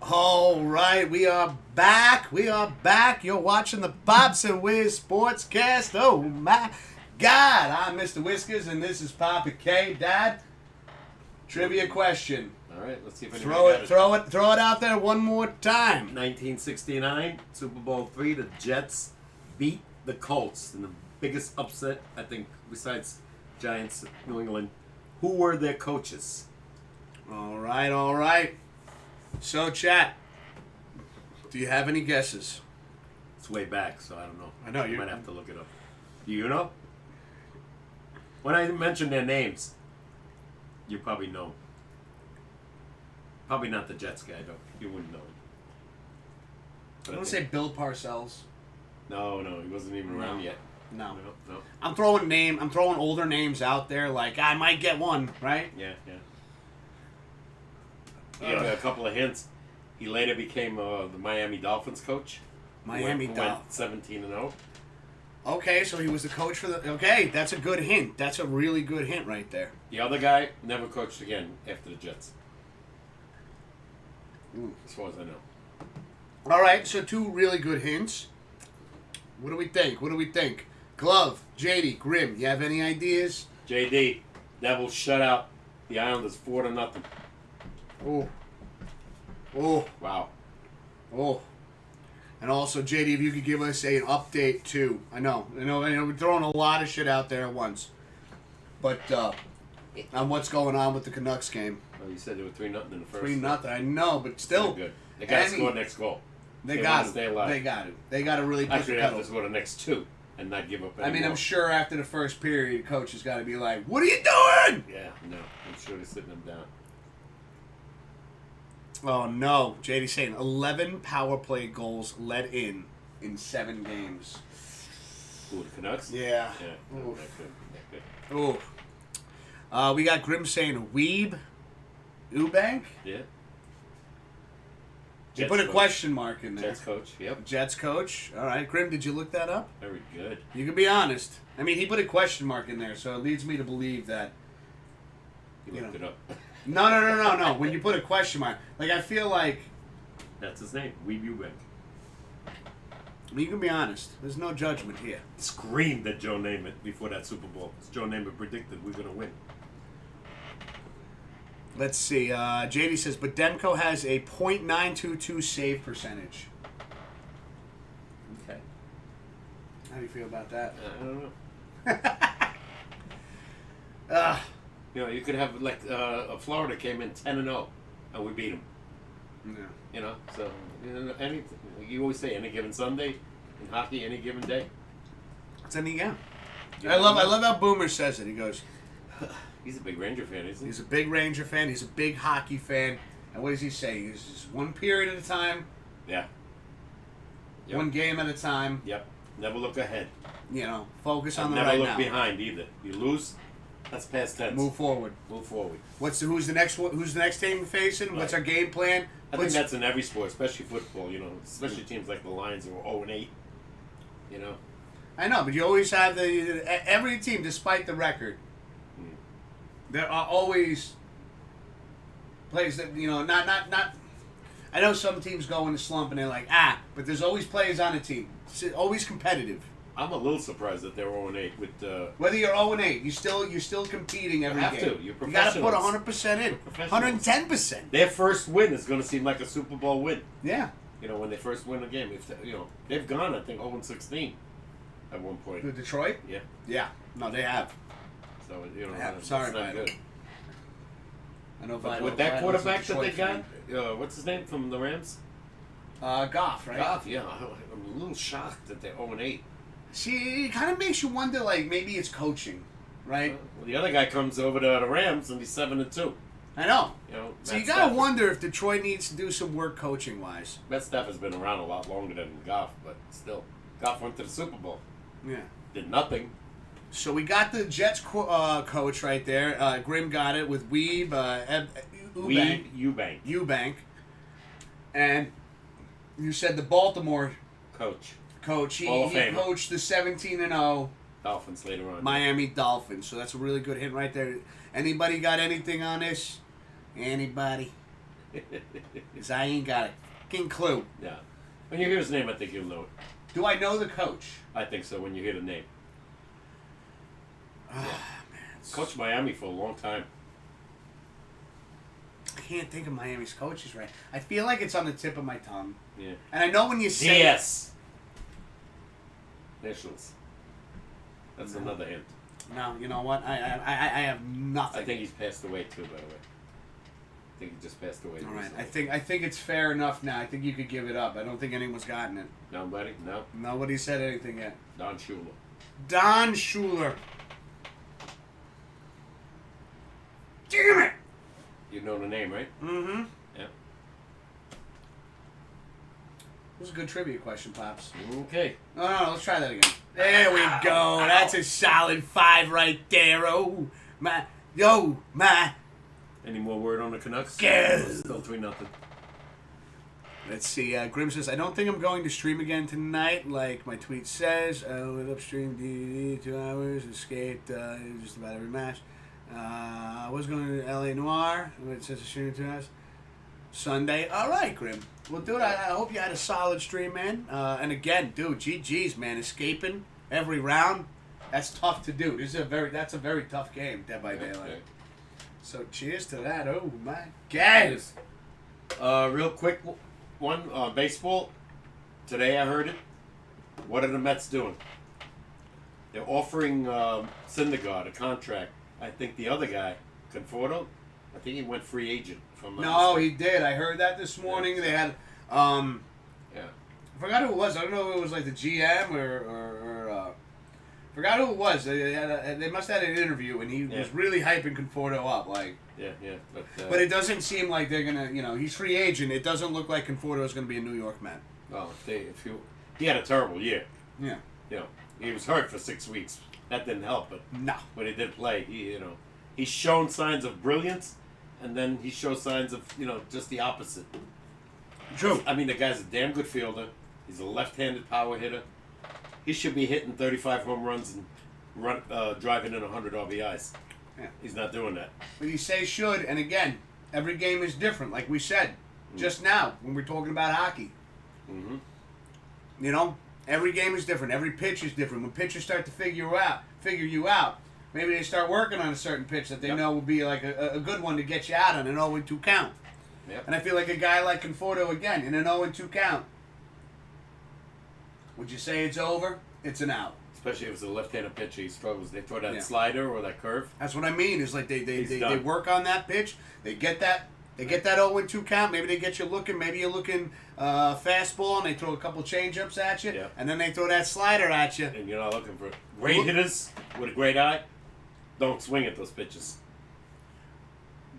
All right, we are back. We are back. You're watching the Pops and Wiz SportsCast. Oh my God, I'm Mr. Whiskers, and this is Papa K. Dad, trivia question. All right, let's see if anybody got it. Throw it out there one more time. 1969, Super Bowl III, the Jets beat the Colts in the biggest upset, I think, besides Giants, New England. Who were their coaches? All right. So, chat, do you have any guesses? It's way back, so I don't know. I know, you might have to look it up. Do you know? When I mention their names, you probably know. Probably not the Jets guy, though. You wouldn't know him. I want to say Bill Parcells. No, he wasn't even around yet. No. No. I'm throwing older names out there, like I might get one, right? Yeah. A couple of hints. He later became the Miami Dolphins coach. Miami Dolphins. Went 17-0. Okay, so he was the coach for the... Okay, that's a good hint. That's a really good hint right there. The other guy never coached again after the Jets. As far as I know. All right, so two really good hints. What do we think? Glove, JD, Grim, you have any ideas? JD, Devils shut out the Islanders 4-0. Oh. Wow. Oh. And also, JD, if you could give us an update, too. I know we're throwing a lot of shit out there at once. But, on what's going on with the Canucks game. Well, you said they were 3-0 in the first. 3-0, I know, but still. Good. They got to score next goal. They got to stay alive. They got to really push Actually, the they have pedal. to score the next two and not give up anymore. I mean, I'm sure after the first period, coach has got to be like, "What are you doing?" Yeah, no. I'm sure they're sitting them down. Oh, no. JD's saying 11 power play goals let in 7 games. Ooh, the Canucks? Yeah. No, Oof. not good. Ooh. We got Grim saying Weeb. Eubank? Yeah. You put a question mark in there. Jets coach, yep. Jets coach. All right. Grim, did you look that up? Very good. You can be honest. I mean, he put a question mark in there, so it leads me to believe that... You looked it up. No. When you put a question mark, like I feel like That's his name, Weeb Eubank. you can be honest. There's no judgment here. Screamed at Joe Namath before that Super Bowl. Joe Namath predicted we're going to win. Let's see. JD says, but Demko has a .922 save percentage. Okay. How do you feel about that? I don't know. Yeah. You could have like Florida came in 10-0, and we beat them. So you always say any given Sunday in hockey, any given day. It's any game. I love how Boomer says it. He goes, he's a big Ranger fan, isn't he? he's a big Ranger fan. He's a big hockey fan. And what does he say? He's just one period at a time. Yeah. Yep. One game at a time. Yep. Never look ahead. Focus on And the never right look now. behind either. You lose, that's past tense. Move forward. Move forward. Who's the next team we're facing? What's Right. our game plan? I think that's in every sport, especially football. Especially teams like the Lions who are 0-8. I know, but you always have every team, despite the record. There are always plays that not. I know some teams go in a slump and they're like but there's always players on a team. It's always competitive. I'm a little surprised that they're 0-8 with. Whether you're 0-8, you're still competing every have game. to. You're You got to put professionals. 100% in, Professionals. 110%. Their first win is going to seem like a Super Bowl win. Yeah. When they first win a game, they've gone, I think, 0-16 at one point. With Detroit? Yeah. Yeah. No, they have. So Yeah, it's sorry, not Vito. good. I know. But Vito- with that Vito's a quarterback that they Detroit got, fan. what's his name from the Rams? Goff, right? Goff. Yeah, I'm a little shocked that they're 0-8. See, it kind of makes you wonder, like, maybe it's coaching, right? Well, the other guy comes over to the Rams and he's 7-2. I know. So you Matt gotta Stafford. wonder if Detroit needs to do some work coaching-wise. Matt Stafford's been around a lot longer than Goff, but still, Goff went to the Super Bowl, Yeah. did nothing. So we got the Jets coach right there. Grim got it with Weeb, Eubank, Eubank. And you said the Baltimore coach, He Hall of Famer. coached the 17-0 Dolphins later on. Miami Dolphins. So that's a really good hint right there. Anybody got anything on this? Anybody? Because I ain't got a fucking clue. Yeah. When you hear his name, I think you'll know it. Do I know the coach? I think so. When you hear the name. Ah, Yeah. man. Coached Miami for a long time. I can't think of Miami's coaches right. I feel like it's on the tip of my tongue. Yeah. And I know when you say DS. Nationals. That's another hint. No, you know what? I have nothing. I think he's passed away too, by the way. I think he just passed away. All right. recently. I think it's fair enough now. I think you could give it up. I don't think anyone's gotten it. Nobody? No. Nobody said anything yet. Don Shula. Don Schuler. Damn it! You know the name, right? Mm-hmm. Yeah. This is a good trivia question, Pops. Okay. No, let's try that again. There we go. That's a solid 5 right there. Oh, my. Yo, my. Any more word on the Canucks? Yes. Still 3-0. Let's see. Grim says, I don't think I'm going to stream again tonight, like my tweet says. I went upstream DVD 2 hours, escaped just about every match. I was going to LA Noir. It says stream 2 hours. Sunday. All right, Grim. Well, dude, I hope you had a solid stream, man. And again, dude, GG's, man, escaping every round. That's tough to do. That's a very tough game, Dead by Daylight. Okay. So cheers to that. Oh my God. Real quick one on baseball. Today I heard it. What are the Mets doing? They're offering Syndergaard a contract. I think the other guy, Conforto, I think he went free agent from. No, he did. I heard that this morning. Yeah. They had. Yeah. I forgot who it was. I don't know if it was like the GM or forgot who it was. They must have had an interview, and he was really hyping Conforto up, like. Yeah. But it doesn't seem like they're gonna. He's free agent. It doesn't look like Conforto is gonna be a New York Met. Well, he had a terrible year. Yeah. He was hurt for 6 weeks. That didn't help, but No. when he did play, he's shown signs of brilliance, and then he shows signs of just the opposite. True. I mean, the guy's a damn good fielder. He's a left-handed power hitter. He should be hitting 35 home runs and driving in 100 RBIs. Yeah. He's not doing that. But you say should, and again, every game is different. Like we said just now when we're talking about hockey. Mm-hmm. Every game is different. Every pitch is different. When pitchers start to figure you out, maybe they start working on a certain pitch that they know will be like a good one to get you out on an 0-2 count. Yep. And I feel like a guy like Conforto, again, in an 0-2 count, would you say it's over? It's an out. Especially if it's a left-handed pitcher, he struggles. They throw that slider or that curve. That's what I mean. Is like they done. work on that pitch. They get that 0-2 count. Maybe they get you looking. Maybe you're looking fastball, and they throw a couple change-ups at you, and then they throw that slider at you. And you're not looking for it. Great hitters with a great eye don't swing at those pitches.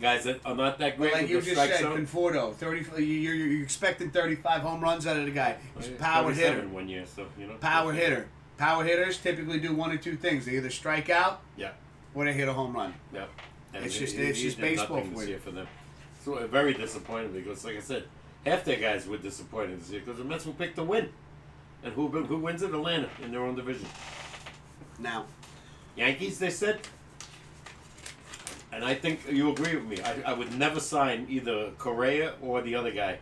Guys that are not that great Like with you the just strike said, zone. Conforto, 30. You're expecting 35 home runs out of the guy. He's a power hitter. 37 1 year, so Power hitter. Power hitters typically do one or two things. They either strike out, Yeah. or they hit a home run. Yeah. And It's he just did baseball nothing for this you. year for them. So very disappointed because, like I said, half their guys were disappointed this year because the Mets will pick the win. And who wins it? Atlanta in their own division. Now, Yankees, they said. And I think you agree with me. I would never sign either Correa or the other guy,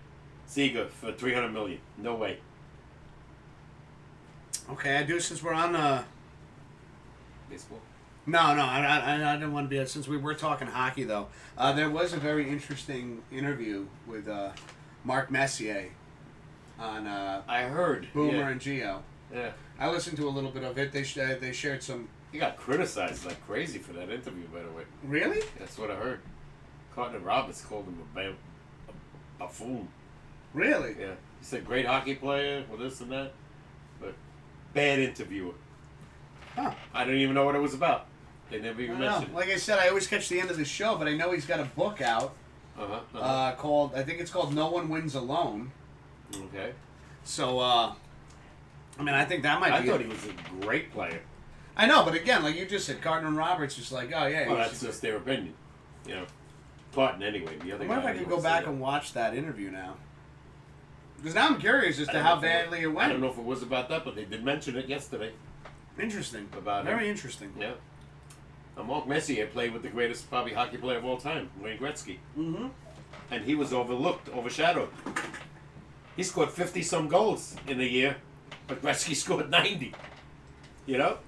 Seager, for $300 million. No way. okay, I do since we're on. Baseball. No, I don't want to be. Since we were talking hockey, though, there was a very interesting interview with Mark Messier on I heard. Boomer and Geo. Yeah. I listened to a little bit of it. They shared some. He got criticized like crazy for that interview, by the way. Really? That's what I heard. Cotton Roberts called him a buffoon. Really? Yeah. He said great hockey player, well this and that. But bad interviewer. Huh. I don't even know what it was about. They never even mentioned it. Like I said, I always catch the end of the show, but I know he's got a book out called, I think it's called No One Wins Alone. Okay. So, I mean, I think that might I be. thought he was a great player. I know, but again, like you just said, Carton and Roberts is like, oh yeah. Well, that's just their opinion. Cotton anyway. The other I wonder guy. if I could go back and watch that interview now. Because now I'm curious as to how badly it went. I don't know if it was about that, but they did mention it yesterday. Interesting. About Very him. interesting. Yeah. Mark Messier played with the greatest probably hockey player of all time, Wayne Gretzky. Mm-hmm. and he was overshadowed. He scored 50-some goals in a year, but Gretzky scored 90. You know?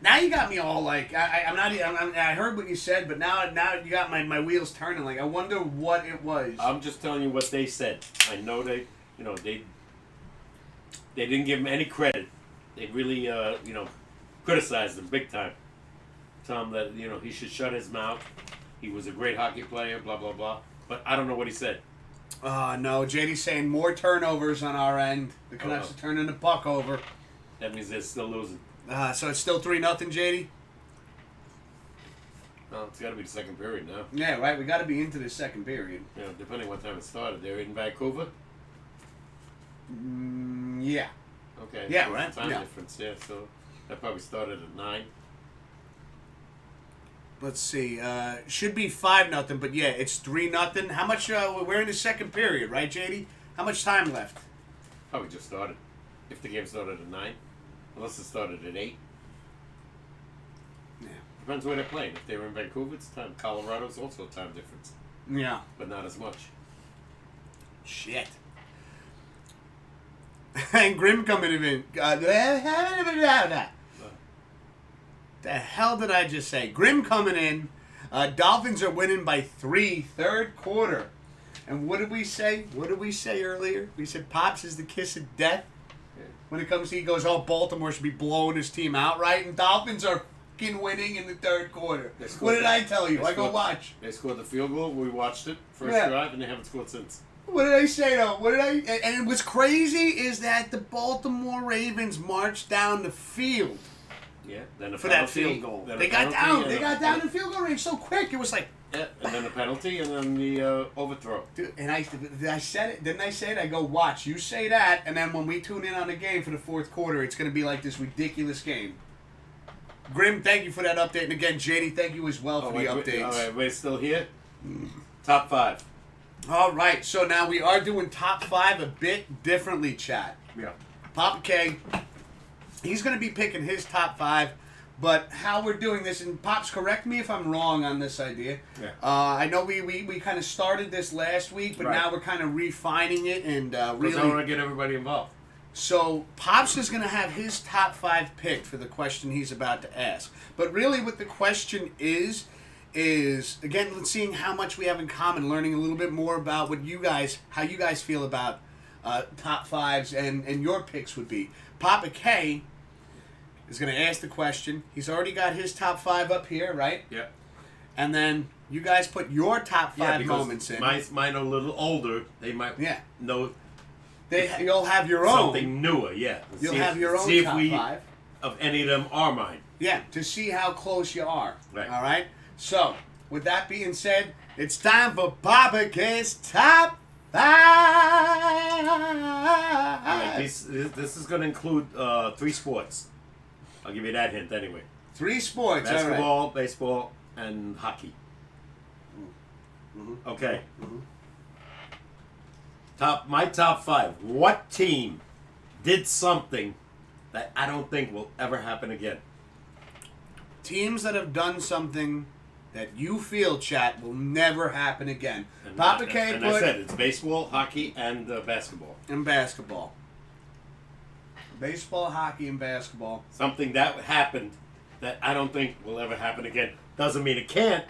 Now you got me all like I heard what you said, but now you got my wheels turning. Like I wonder what it was. I'm just telling you what they said. I know they didn't give him any credit. They really criticized him big time. Tell him that he should shut his mouth. He was a great hockey player. Blah blah blah. But I don't know what he said. No, JD's saying more turnovers on our end. The Canucks are turning the puck over. That means they're still losing. So it's still 3-0, JD? Well, it's got to be the second period now. Yeah, right. We got to be into the second period. Depending what time it started. They're in Vancouver? Yeah. Okay. Yeah, so right. Time difference, yeah. So that probably started at 9. Let's see. Should be 5-0, but yeah, it's 3-0. How much? We're in the second period, right, JD? How much time left? Probably just started. If the game started at 9. Unless it started at 8. Yeah. Depends where they're playing. If they were in Vancouver, it's time. Colorado's also a time difference. Yeah. But not as much. Shit. And Grim coming in. The hell did I just say? Grim coming in. Dolphins are winning by 3, third quarter. And what did we say? What did we say earlier? We said Pops is the kiss of death. When it comes to, he goes, Baltimore should be blowing his team out, right? And Dolphins are fucking winning in the third quarter. What did I tell you? I go watch. They scored the field goal. We watched it. First drive, and they haven't scored since. What did I say, though? And what's crazy is that the Baltimore Ravens marched down the field. Yeah, then for that field goal. They got down. They got down the field goal range so quick. It was like... Yeah, and then the penalty, and then the overthrow. Dude, and I said it. Didn't I say it? I go, watch. You say that, and then when we tune in on the game for the fourth quarter, it's going to be like this ridiculous game. Grim, thank you for that update. And again, JD, thank you as well for the updates. All right, we're still here. Top 5. All right, so now we are doing top 5 a bit differently, chat. Yeah. Papa K, he's going to be picking his top 5. But how we're doing this, and Pops, correct me if I'm wrong on this idea. Yeah. I know we kind of started this last week, but now we're kind of refining it and really... Because I want to get everybody involved. So Pops is going to have his top 5 picked for the question he's about to ask. But really what the question is again, seeing how much we have in common, learning a little bit more about how you guys feel about top 5s and your picks would be. Papa K is going to ask the question. He's already got his top 5 up here, right? Yeah. And then you guys put your top 5 moments in. Mine are a little older. They might know. You'll have your own. Something newer, yeah. You'll have your own top 5. Of any of them are mine. Yeah, to see how close you are. Right. All right? So, with that being said, it's time for Papa K's top 5. All right, this is going to include 3 sports. I'll give you that hint anyway. 3 sports. Basketball, all right. baseball, and hockey. Mm-hmm. Okay. Mm-hmm. My top 5. What team did something that I don't think will ever happen again? Teams that have done something that you feel, chat, will never happen again. Papa K I said it's baseball, hockey, and basketball. And basketball. Baseball, hockey, and basketball. Something that happened that I don't think will ever happen again. Doesn't mean it can't,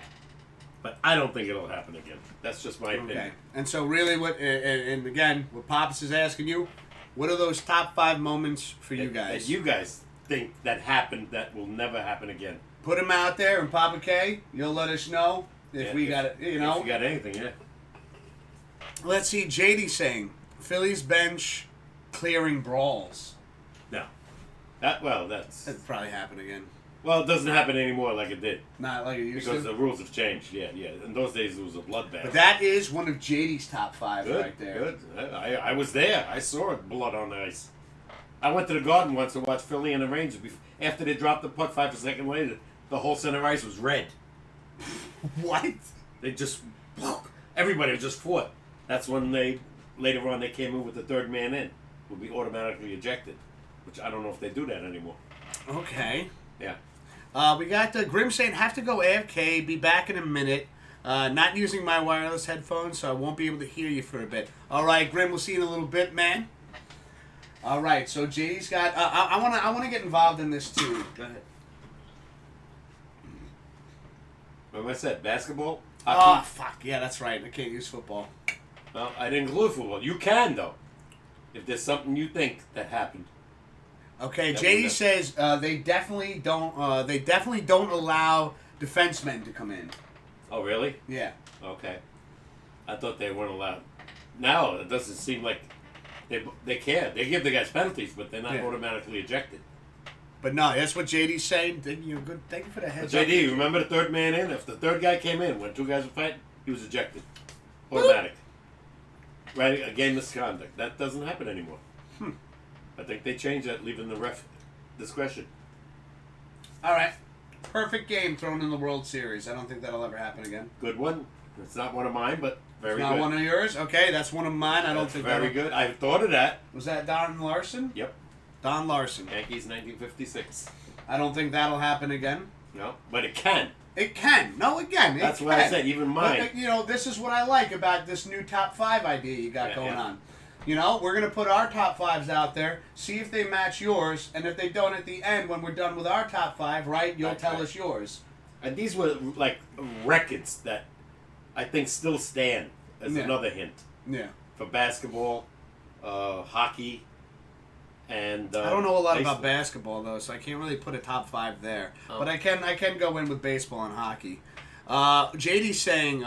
but I don't think it'll happen again. That's just my opinion. Okay. And so really and again, what Pops is asking you, what are those top 5 moments for you guys? That you guys think that happened that will never happen again. Put them out there, and Papa K, you'll let us know if we got it, If you got anything, yeah. Let's see, JD saying, Phillies bench clearing brawls. No. That's That'd probably happen again. Well, it doesn't happen anymore like it did. Not like it used because to. the rules have changed. Yeah. In those days, it was a bloodbath. But that is one of JD's top 5 good, right there. Good. I was there. I saw it, blood on ice. I went to the Garden once to watch Philly and the Rangers. After they dropped the puck 5 seconds later, the whole center ice was red. What? They just... Everybody just fought. That's when later on they came in with the third man in. Would be automatically ejected. Which I don't know if they do that anymore. Okay. Yeah. We got Grim saying, have to go AFK, be back in a minute. Not using my wireless headphones, so I won't be able to hear you for a bit. All right, Grim, we'll see you in a little bit, man. All right, so JD's got... I wanna get involved in this, too. Go ahead. What I said, basketball? Oh, Hockey? fuck. Yeah, that's right. I can't use football. Well, I didn't include football. You can, though. If there's something you think that happened. Okay, That JD was says they definitely don't allow defensemen to come in. Oh, really? Yeah. Okay. I thought they weren't allowed. Now, it doesn't seem like they care. They give the guys penalties, but they're not automatically ejected. But no, that's what JD's saying. Good. Thank you for the heads up. JD, remember the third man in? If the third guy came in when two guys were fighting, he was ejected. Automatic. Right? A game misconduct. That doesn't happen anymore. I think they changed that, leaving the ref discretion. All right. Perfect game thrown in the World Series. I don't think that'll ever happen again. Good one. It's not one of mine, but very Not good. one of yours? Okay, that's one of mine. I don't That's think very good. I thought of that. Was that Don Larson? Yep. Don Larson. Yankees 1956. I don't think that'll happen again. No, but it can. It can. No, again. That's what I said. Even mine. But, this is what I like about this new top 5 idea you got going on. We're going to put our top 5s out there, see if they match yours, and if they don't at the end, when we're done with our top 5, right, you'll tell us yours. And these were like records that I think still stand as another hint. Yeah. For basketball, hockey, and I don't know a lot baseball. about basketball though, so I can't really put a top 5 there. But I can go in with baseball and hockey. JD's saying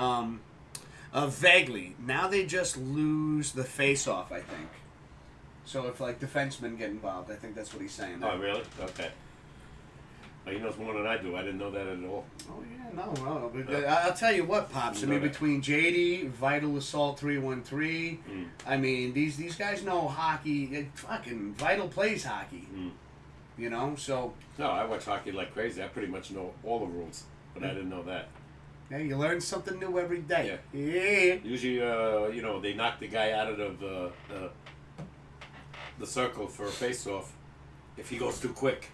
vaguely now they just lose the face-off. I think. So if like defensemen get involved, I think that's what he's saying. Oh really? Okay. Well, he knows more than I do. I didn't know that at all. Oh yeah, no. But, I'll tell you what, Pops. I mean, between JD, Vital Assault 313, I mean, these guys know hockey. Fucking Vital plays hockey. So. No, I watch hockey like crazy. I pretty much know all the rules, but I didn't know that. Yeah, you learn something new every day. Yeah. Usually, they knock the guy out of the circle for a face-off if he goes too quick.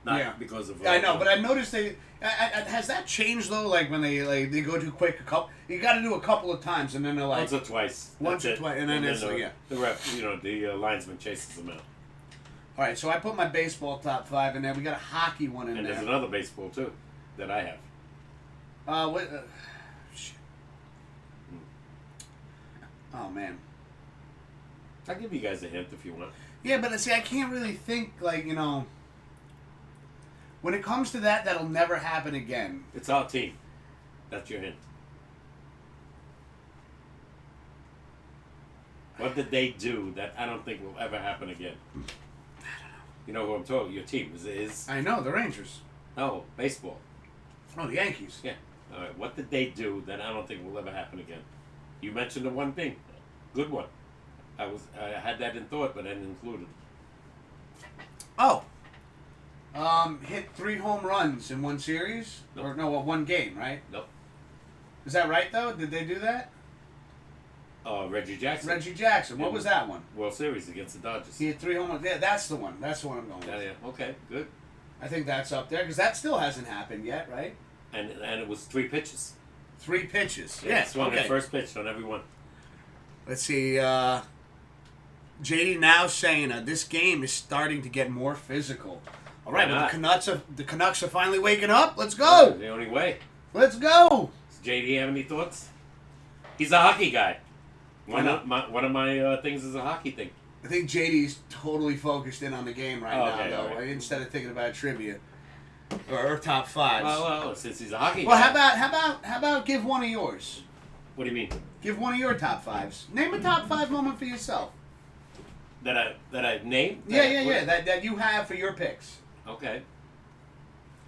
Not because of. I know, but I've noticed has that changed though? Like when they go too quick, you got to do a couple of times, and then they're like once or twice. Once or twice, and then it's the ref, the linesman chases them out. All right, so I put my baseball top 5 in there. We got a hockey one in there. And there's another baseball too that I have. Shit. Oh man. I'll give you guys a hint if you want. Yeah, but see, I can't really think when it comes to that'll never happen again. It's our team. That's your hint. What did they do that I don't think will ever happen again? I don't know. You know who I'm talking? Your team is. I know the Rangers. Oh, baseball. Oh, the Yankees. Yeah. All right. What did they do that I don't think will ever happen again? You mentioned the one thing. Good one. I had that in thought, but I didn't include it. Oh. Hit 3 home runs in one series? Nope. Or no, one game, right? Nope. Is that right though? Did they do that? Reggie Jackson. Reggie Jackson. What was that one? World Series against the Dodgers. He hit 3 home runs. Yeah, that's the one. That's the one I'm going with. Yeah. Okay. Good. I think that's up there because that still hasn't happened yet, right? And it was 3 pitches. 3 pitches. Yeah. Swung at first pitch on every one. Let's see. JD now saying this game is starting to get more physical. All right, well, the Canucks are finally waking up. Let's go. The only way. Let's go. Does JD have any thoughts? He's a hockey guy. One of my things is a hockey thing. I think JD's totally focused in on the game right now, though. Right. Instead of thinking about trivia or top 5s. Well, since he's a hockey guy. Well, how about give one of yours? What do you mean? Give one of your top 5s. Name a top 5 moment for yourself. That I named? Yeah. That you have for your picks. Okay.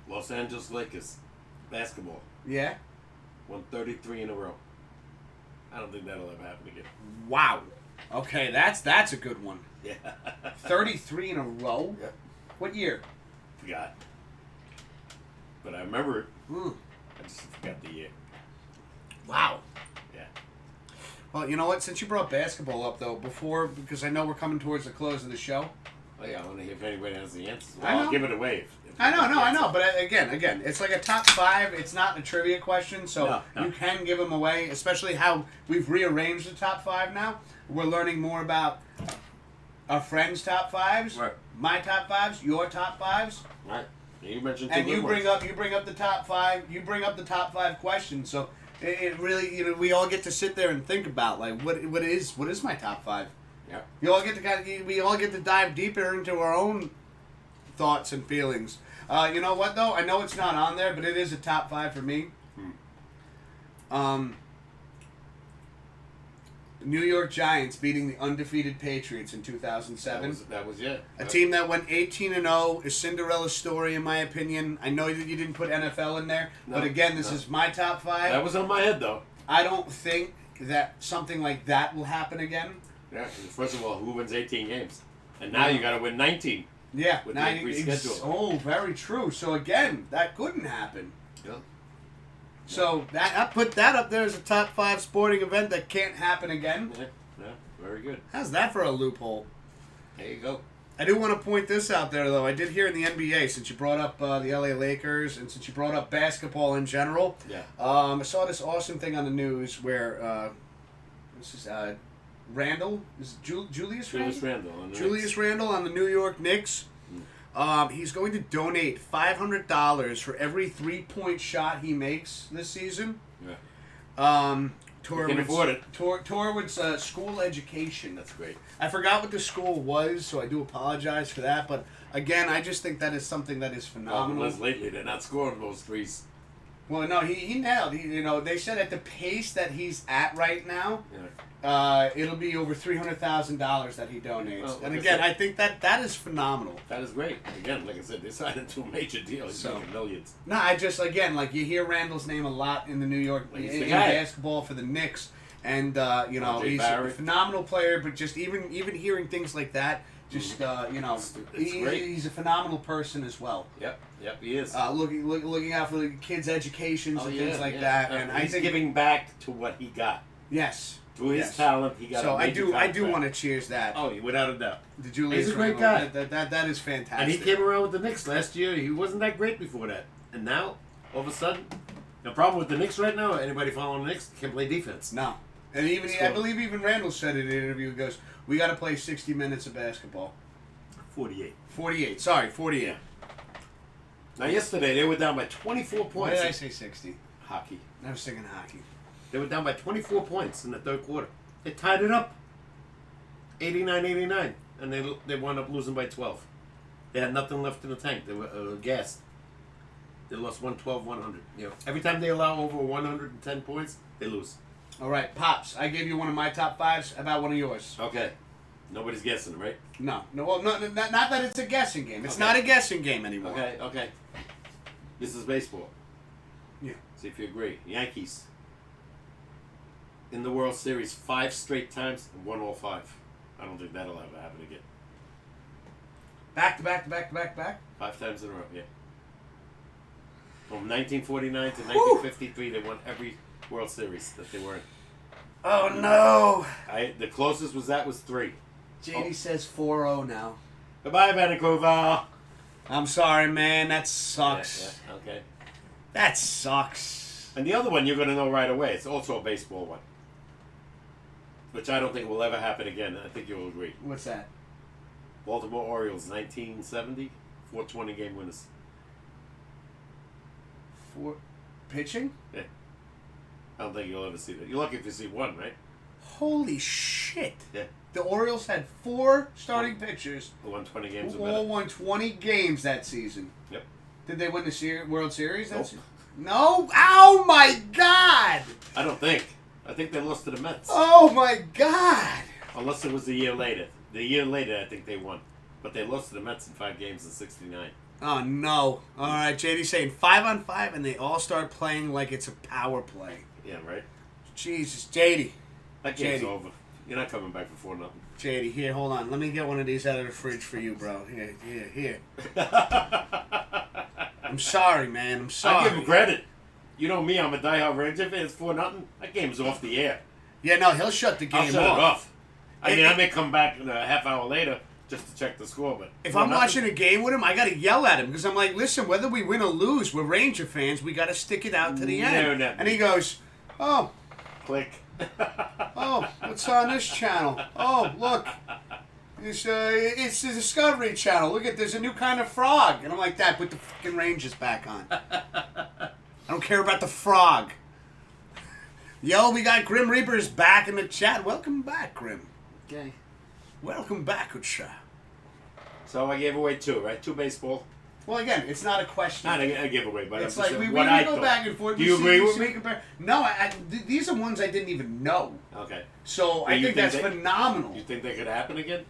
Los Angeles Lakers basketball. Yeah. Won 33 in a row. I don't think that'll ever happen again. Wow. Okay, that's a good one. Yeah. 33 in a row? Yeah. What year? Forgot. But I remember it. I just forgot the year. Wow. Yeah. Well, you know what? Since you brought basketball up, though, because I know we're coming towards the close of the show, Oh, yeah, I want to hear if anybody has the answers. I Well, know. I'll give it away. If I know, you I have the know, answer. but again, it's like a top 5. It's not a trivia question, so No. you can give them away. Especially how we've rearranged the top 5 now. We're learning more about our friends' top 5s, Right. my top 5s, your top 5s, Right. You mentioned two and good you bring ones. up the top 5. You bring up the top 5 questions. So it really, we all get to sit there and think about like what is my top 5. Yeah. We all get to dive deeper into our own thoughts and feelings. You know what though? I know it's not on there, but it is a top 5 for me. New York Giants beating the undefeated Patriots in 2007. That was yeah. A team that went 18-0, a Cinderella story in my opinion. I know that you didn't put NFL in there, but again, this is my top 5. That was on my head though. I don't think that something like that will happen again. Yeah. First of all, who wins 18 games? And now you got to win 19. Yeah, With now the you- reschedule. oh, very true. So again, that couldn't happen. Yeah. So that I put that up there as a top 5 sporting event that can't happen again. Yeah. Yeah. Very good. How's that for a loophole? There you go. I do want to point this out there, though. I did hear in the NBA, since you brought up the LA Lakers and since you brought up basketball in general, Yeah. I saw this awesome thing on the news where this is Randall, is it Julius Randle? Julius Randle. On the Julius Knicks. Randle on the New York Knicks. He's going to donate $500 for every 3-point shot he makes this season. Yeah. Can afford it. Towards school education. That's great. I forgot what the school was, so I do apologize for that. But again, I just think that is something that is phenomenal. Well, lately they're not scoring those threes. Well, no, he nailed. They said at the pace that he's at right now, Yeah. it'll be over $300,000 that he donates. Well, and like I again, said- I think that is phenomenal. That is great. Again, like I said, they signed him to a major deal. He's So- making millions. No, I just like you hear Randall's name a lot in the New York He's in the guy. basketball for the Knicks, and RJ he's Barrett. a phenomenal player. But just even hearing things like that, just It's great. he's a phenomenal person as well. Yep. Yep. He is. Looking out for the kids' educations and things like that, and I he's think giving back to what he got yes. through his Yes. talent. He got. So a I major do contract. want to cheers that. Oh, without a doubt. The Julius He's a great Randle, guy. That is fantastic. And he came around with the Knicks last year. He wasn't that great before that. And now, all of a sudden, the problem with the Knicks right now, anybody following the Knicks can't play defense. No. And even It's I cool. believe even Randall said in an interview, he goes, "We got to play 60 minutes of basketball." 48. 48. Sorry, 48. Yeah. Now, yesterday, they were down by 24 Why points. did I say 60? Hockey. I was thinking hockey. They were down by 24 points in the third quarter. They tied it up. 89-89. And they wound up losing by 12. They had nothing left in the tank. They were gassed. They lost 112-100. Every time they allow over 110 points, they lose. All right, Pops, I gave you one of my top 5s. How about one of yours? Okay. Nobody's guessing, right? No. Well, not that it's a guessing game. It's Okay. not a guessing game anymore. Okay. This is baseball. Yeah. See if you agree. Yankees. In the World Series 5 straight times and won all 5. I don't think that'll ever happen again. Back to back to back to back to back. 5 times in a row, yeah. From 1949 to 1953, they won every World Series that they were in. Oh, no. The closest was 3. JD says 4-0 now. Goodbye, Vancouver. I'm sorry, man. That sucks. Yeah, okay. That sucks. And the other one you're going to know right away. It's also a baseball one. Which I don't think will ever happen again. I think you'll agree. What's that? Baltimore Orioles, 1970, 420 game winners. For pitching? Yeah. I don't think you'll ever see that. You're lucky if you see one, right? Holy shit. Yeah. The Orioles had 4 starting pitchers Who won 20 games or who all better. won 20 games that season. Yep. Did they win the World Series? Nope. No? Oh my God! I don't think. I think they lost to the Mets. Oh my God! Unless it was the year later. The year later, I think they won. But they lost to the Mets in 5 games in 69. Oh no. Alright, JD's saying 5-on-5 and they all start playing like it's a power play. Yeah, right? Jesus, JD. That game's JD. over. You're not coming back for 4-0. JD, here, hold on. Let me get one of these out of the fridge for you, bro. Here. I'm sorry, man. I'm sorry. I give him credit. You know me, I'm a diehard Ranger fan. It's 4-0. That game's off the air. Yeah, no, he'll shut the game I'll shut off. it off. I may come back in a half hour later just to check the score. But if I'm watching a game with him, I got to yell at him because I'm like, listen, whether we win or lose, we're Ranger fans. We got to stick it out to the end. No. And he goes, oh, click. oh, what's on this channel? Oh, look. It's the Discovery Channel. Look at, there's a new kind of frog. And I'm like, Dad, put the fucking Rangers back on. I don't care about the frog. Yo, we got Grim Reapers back in the chat. Welcome back, Grim. Okay. Welcome back, good sir. So I gave away 2, right? 2 baseball. Well, again, it's not a question. Not a giveaway, but It's I'm like just we what I go thought. back and forth. Do you agree with me? Compare. No, these are ones I didn't even know. Okay. So I think that's phenomenal. You think that could happen again?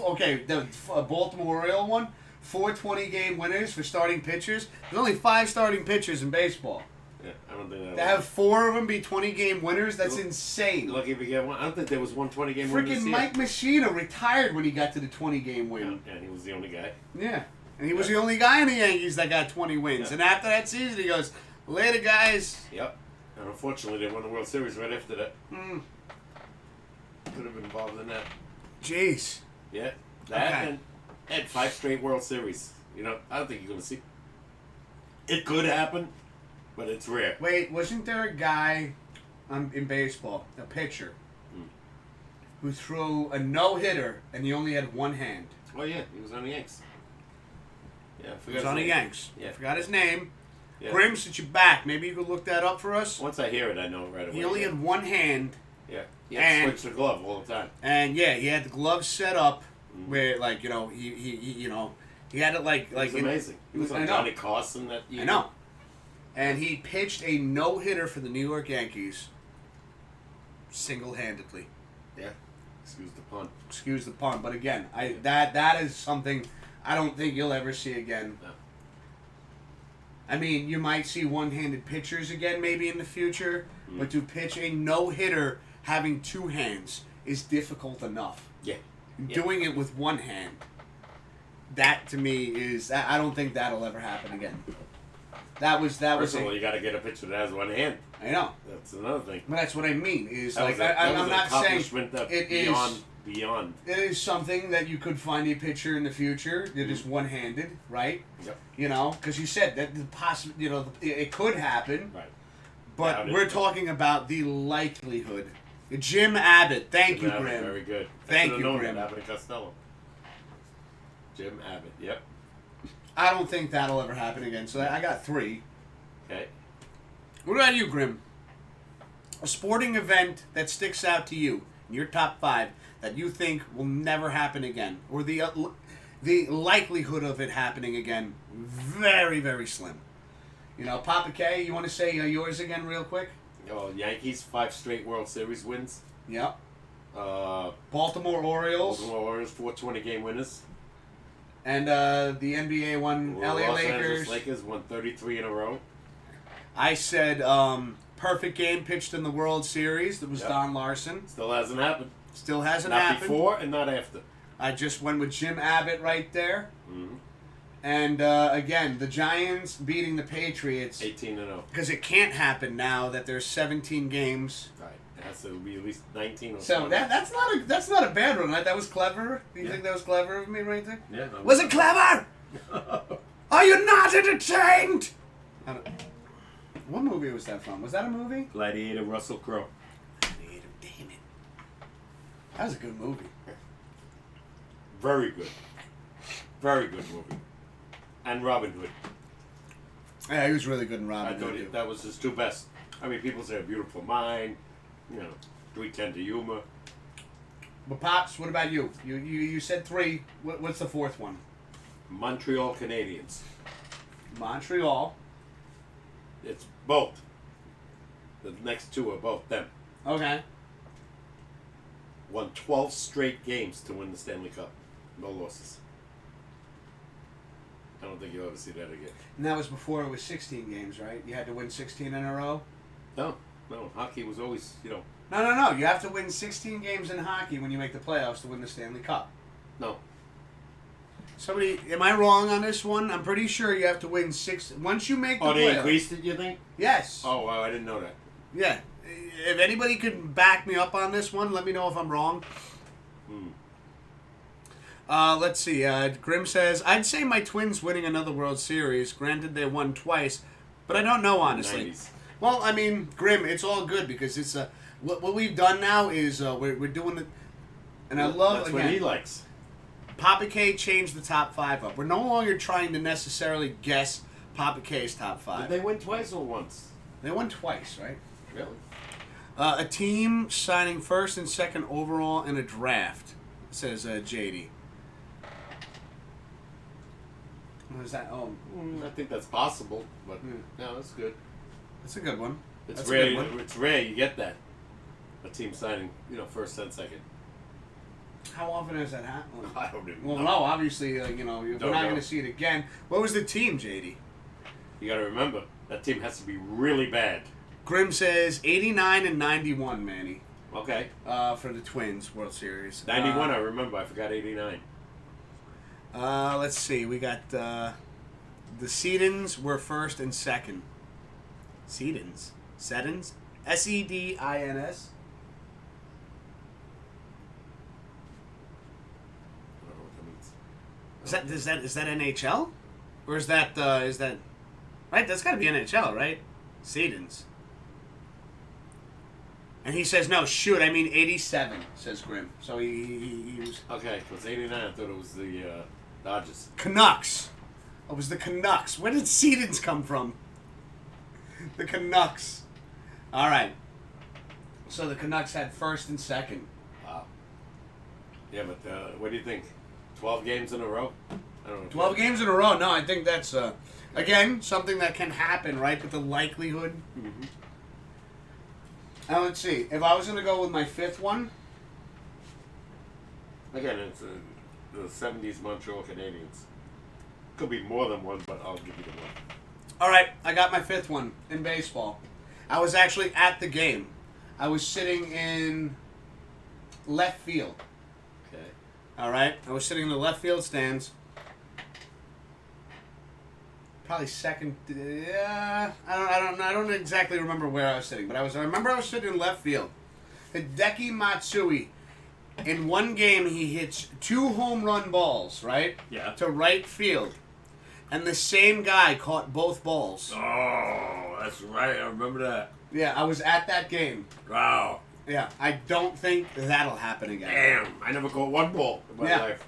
Okay, the Baltimore Oriole one, 4 20-game winners for starting pitchers. There's only 5 starting pitchers in baseball. Yeah, I don't think that. To have 4 of them be 20-game winners, that's insane. Lucky if you get one. I don't think there was one 20-game winner this Freaking year. Mike Machina retired when he got to the 20-game win. Yeah, and he was the only guy. Yeah. And he was the only guy in the Yankees that got 20 wins. Yeah. And after that season, he goes, later, guys. Yep. And unfortunately, they won the World Series right after that. Mm. Could have been involved in that. Jeez. Yeah. That Okay. and 5 straight World Series. You know, I don't think you're going to see. It could happen, but it's rare. Wait, wasn't there a guy in baseball, a pitcher, who threw a no-hitter and he only had one hand? Oh, yeah. He was on the Yanks. Yeah, He was on the Yanks. Yeah. Forgot his name. Yeah. Grim, since you're back, maybe you could look that up for us. Once I hear it, I know right away. He only had one hand, Yeah. He had to And- switch the glove all the time. and yeah, he had the glove set up where, like, you know, he he had it like It was amazing. He was I on know. Johnny Carson that year. I know. And he pitched a no-hitter for the New York Yankees single-handedly. Yeah. Excuse the pun. Excuse the pun, but again, that is something I don't think you'll ever see again. No. I mean, you might see one-handed pitchers again maybe in the future, but to pitch a no-hitter having 2 hands is difficult enough. Yeah. Doing it with one hand, that to me is, I don't think that'll ever happen again. That was First of all, you got to get a pitcher that has one hand. I know. That's another thing. But that's what I mean. Is That like was I'm an not saying accomplishment that it beyond. It is something that you could find a pitcher in the future that is one-handed, right? Yep. You know, because you said that the it could happen, Right. but Doubt it, we're but- talking about the likelihood. Jim Abbott, thank you, Jim Abbott, Grim. Very good. Thank I you, known Grim. that Abbott and Costello. Jim Abbott. Yep. I don't think that'll ever happen again. So I got 3. Okay. What about you, Grim? A sporting event that sticks out to you in your top 5 that you think will never happen again, or the likelihood of it happening again, very, very slim. You know, Papa K, you want to say yours again real quick? Oh, Yankees 5 straight World Series wins. Yep. Baltimore Baltimore Orioles. Orioles 4 20-game winners. And the NBA one, LA Los Lakers. Angeles Lakers won 33 in a row. I said perfect game pitched in the World Series. That was Yep. Don Larson. Still hasn't happened. Still hasn't Not happened. before and not after. I just went with Jim Abbott right there. Mm-hmm. And again, the Giants beating the Patriots 18 and 0. because it can't happen now that there's 17 games. Right. It has to be at least 19 or So 20. that's not a bad one, right? That was clever. Do you Yeah. think that was clever of me right there? Yeah. Was it clever? Are you not entertained? What movie was that from? Was that a movie? Gladiator, Russell Crowe. Damn it. That was a good movie. Very good. Very good movie. And Robin Hood. Yeah, he was really good in I Robin thought Hood. that was his 2 best. I mean, people say A Beautiful Mind, you know, Sweet Tender Humor. But Pops, what about you? You said 3. What's the 4th one? Montreal Canadiens. Montreal. It's both. The next 2 are both them. Okay. Won 12 straight games to win the Stanley Cup. No losses. I don't think you'll ever see that again. And that was before it was 16 games, right? You had to win 16 in a row? No. Hockey was always, you know. No. You have to win 16 games in hockey when you make the playoffs to win the Stanley Cup. No. Somebody, am I wrong on this one? I'm pretty sure you have to win 6. Once you make the Oh, they playoffs. increased it, you think? Yes. Oh, wow, I didn't know that. Yeah. If anybody could back me up on this one, let me know if I'm wrong. Let's see. Grim says, I'd say my Twins winning another World Series. Granted, they won twice, but I don't know, honestly. 90s. Well, I mean, Grim, it's all good because it's what we've done now is we're doing it, and I love That's again. what he likes. Papa K changed the top 5 up. We're no longer trying to necessarily guess Papa K's top 5. Did they win twice or once? They won twice, right? Really? A team signing first and second overall in a draft, says JD. What is that? Oh, I think that's possible, but no, that's good. that's a good one. It's That's a rare. good one. It's rare you get that. A team signing, first and second. How often does that happen? I don't even Well, know. no, obviously, we're not Don't going know. to see it again. What was the team, JD? You got to remember that team has to be really bad. Grim says 89 and 91, Manny, Okay. for the Twins World Series. 91, I remember. I forgot 89. Let's see. We got the Sedins were first and second. Sedins? Sedins? Sedins? I don't know what that means. Is that NHL? Or is that right? That's got to be NHL, right? Sedins. And he says, no, shoot, I mean 87, says Grim. So he was... Okay, it was 89. I thought it was the Dodgers. Canucks. It was the Canucks. Where did Sedins come from? The Canucks. All right. So the Canucks had first and second. Wow. Yeah, but what do you think? 12 games in a row? I don't know. 12 games in a row. No, I think that's, again, something that can happen, right? But the likelihood... Mm-hmm. Now, let's see. If I was going to go with my fifth one... Again, it's the 70s Montreal Canadiens. Could be more than one, but I'll give you the one. All right, I got my fifth one in baseball. I was actually at the game. I was sitting in left field. Okay. All right, I was sitting in the left field stands. Probably second. I don't exactly remember where I was sitting, but I remember I was sitting in left field. Hideki Matsui, in one game he hits 2 home run balls, right? Yeah. To right field, and the same guy caught both balls. Oh, that's right. I remember that. Yeah, I was at that game. Wow. Yeah, I don't think that'll happen again. Damn. I never caught one ball in my life.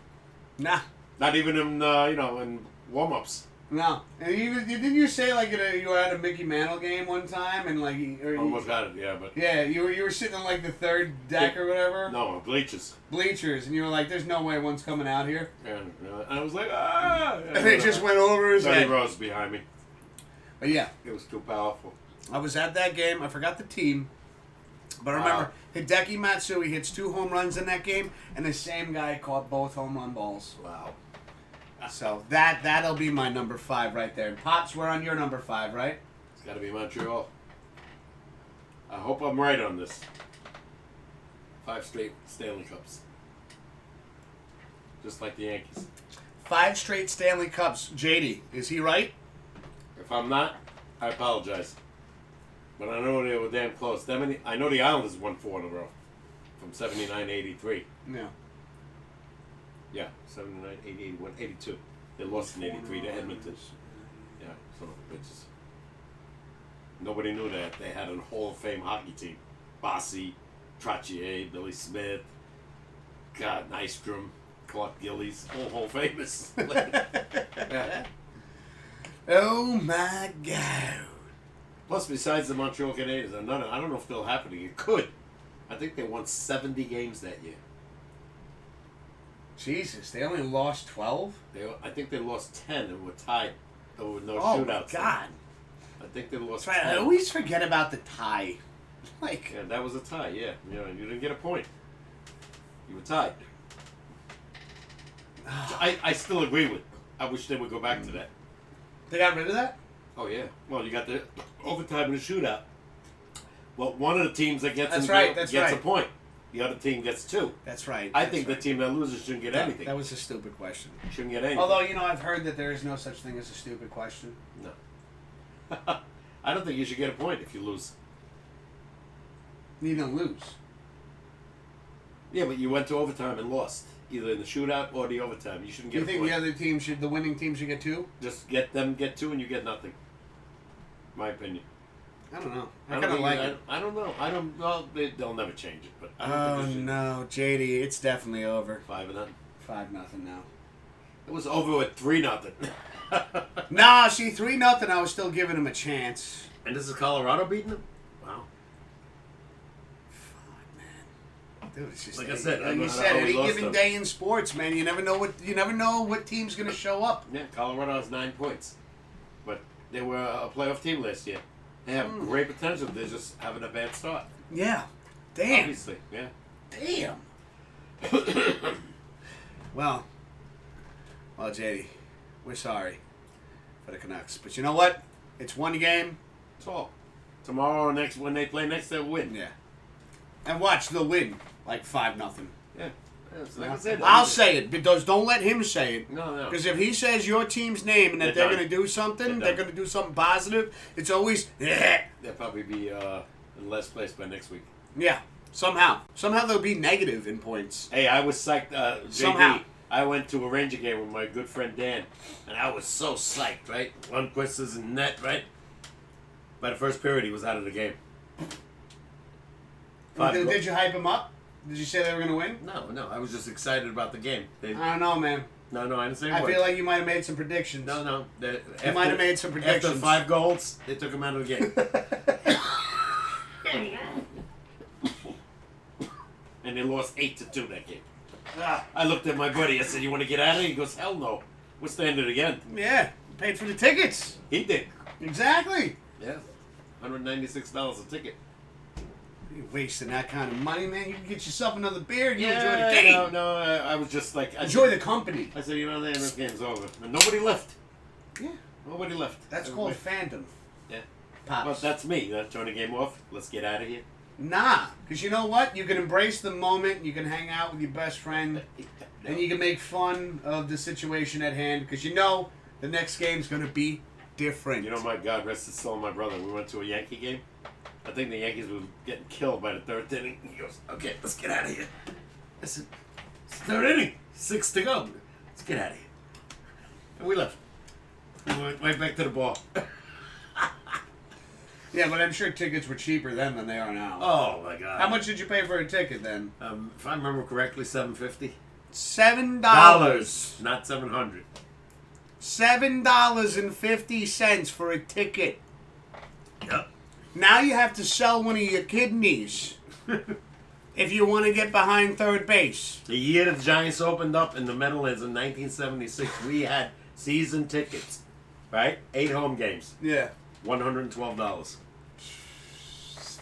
Nah, Not even in, in warm-ups. no. And didn't you say like you were at a Mickey Mantle game one time and like Almost got it, yeah, but... yeah, you were sitting on like the third deck or whatever. No, bleachers. Bleachers, and you were like, "There's no way one's coming out here." And I was like, ah! And it just went over his 30 head. rows behind me. But yeah, It was too powerful. I was at that game. I forgot the team, but I remember Hideki Matsui hits 2 home runs in that game, and the same guy caught both home run balls. Wow. So that'll be my number 5 right there. And Pops, we're on your number 5, right? It's got to be Montreal. I hope I'm right on this. 5 straight Stanley Cups. Just like the Yankees. 5 straight Stanley Cups. JD, is he right? If I'm not, I apologize. But I know they were damn close. I know the Islanders won 4 in a row. From 79 to 83. Yeah. Yeah, 79, 80, 81, 82. They lost in 83 to Edmonton. Yeah, son of a bitches. Nobody knew that. They had a Hall of Fame hockey team. Bossy, Trottier, Billy Smith, God, Nystrom, Clark Gillies, all Hall of Famous. Yeah. Oh my God. Plus, besides the Montreal Canadiens, I don't know if they'll happen again. It could. I think they won 70 games that year. Jesus, they only lost 12? I think they lost 10 and were tied. There were no Oh shootouts. God. I think they lost That's right. 10. I always forget about the tie. Like, Yeah, that was a tie, yeah. You didn't get a point. You were tied. I still agree with. I wish they would go back to that. they got rid of that? Oh, yeah. Well, you got the overtime and the shootout. Well, one of the teams that gets That's in right, gets that's a right. point. The other team gets 2. That's right. I that's think right. the team that loses shouldn't get anything. That was a stupid question. Shouldn't get anything. Although, I've heard that there is no such thing as a stupid question. No. I don't think you should get a point if you lose. You don't lose. Yeah, but you went to overtime and lost. either in the shootout or the overtime. You shouldn't You get a think point. the other team the winning team should get 2? Just get 2, and you get nothing. My opinion. I don't know. I don't kind of think- like it. I don't know. I don't. Well, they'll never change it. But I don't Oh think they should. no, JD, it's definitely over. 5-0. 5-0 now. It was over with 3-0. Nah, see, 3-0. I was still giving him a chance. And this is Colorado beating them. Wow. Fuck, man. Dude, it's just Like I said, like you I said, always any lost given them. day in sports, man, you never know what team's gonna show up. Yeah, Colorado has 9 points, but they were a playoff team last year. They have great potential. They're just having a bad start. Yeah. Damn. Obviously, yeah. Damn. Well, JD, we're sorry for the Canucks, but you know what? It's one game. That's all. Tomorrow or next, when they play next, they'll win. Yeah. And watch, they'll win like 5-0. Yeah. It's like I said, I'll say it, because don't let him say it. No. Because if he says your team's name and that They're they're done. going to do something, They're they're going to do something positive, it's always, yeah. They'll probably be in last place by next week. Yeah. Somehow they'll be negative in points. Hey, I was psyched. JD, Somehow. I went to a Ranger game with my good friend Dan, and I was so psyched, right? Lundqvist is in net, right? By the first period, he was out of the game. Did you hype him up? Did you say they were going to win? No. I was just excited about the game. I don't know, man. I didn't say a I word. feel like you might have made some predictions. No. You might have made some predictions. After 5 goals, they took him out of the game. And they lost 8-2 that game. Ah, I looked at my buddy. I said, "You want to get out of here?" He goes, "Hell no. We're standing again." yeah. Paid for the tickets. He did. Exactly. Yeah. $196 a ticket. You're wasting that kind of money, man. You can get yourself another beer and you enjoy the game. No. I was just like... Enjoy the company. I said, this game's over. And nobody left. Yeah. Nobody left. That's called fandom. Yeah. Pops. Well, that's me. Turn the game off. Let's get out of here. Nah, because you know what? You can embrace the moment, you can hang out with your best friend, and you can make fun of the situation at hand, because you know the next game's going to be different. You know, my God, rest his soul, my brother. We went to a Yankee game. I think the Yankees were getting killed by the 3rd inning. He goes, "Okay, let's get out of here." I said, "It's the 3rd inning. 6 to go. Let's get out of here." And we left. We went right back to the bar. Yeah, but I'm sure tickets were cheaper then than they are now. Oh, my God. How much did you pay for a ticket then? If I remember correctly, $7.50. $7. Not $700. $7.50 for a ticket. Yep. Now you have to sell one of your kidneys if you want to get behind third base. The year the Giants opened up in the Meadowlands in 1976, we had season tickets, right? 8 home games, Yeah. $112.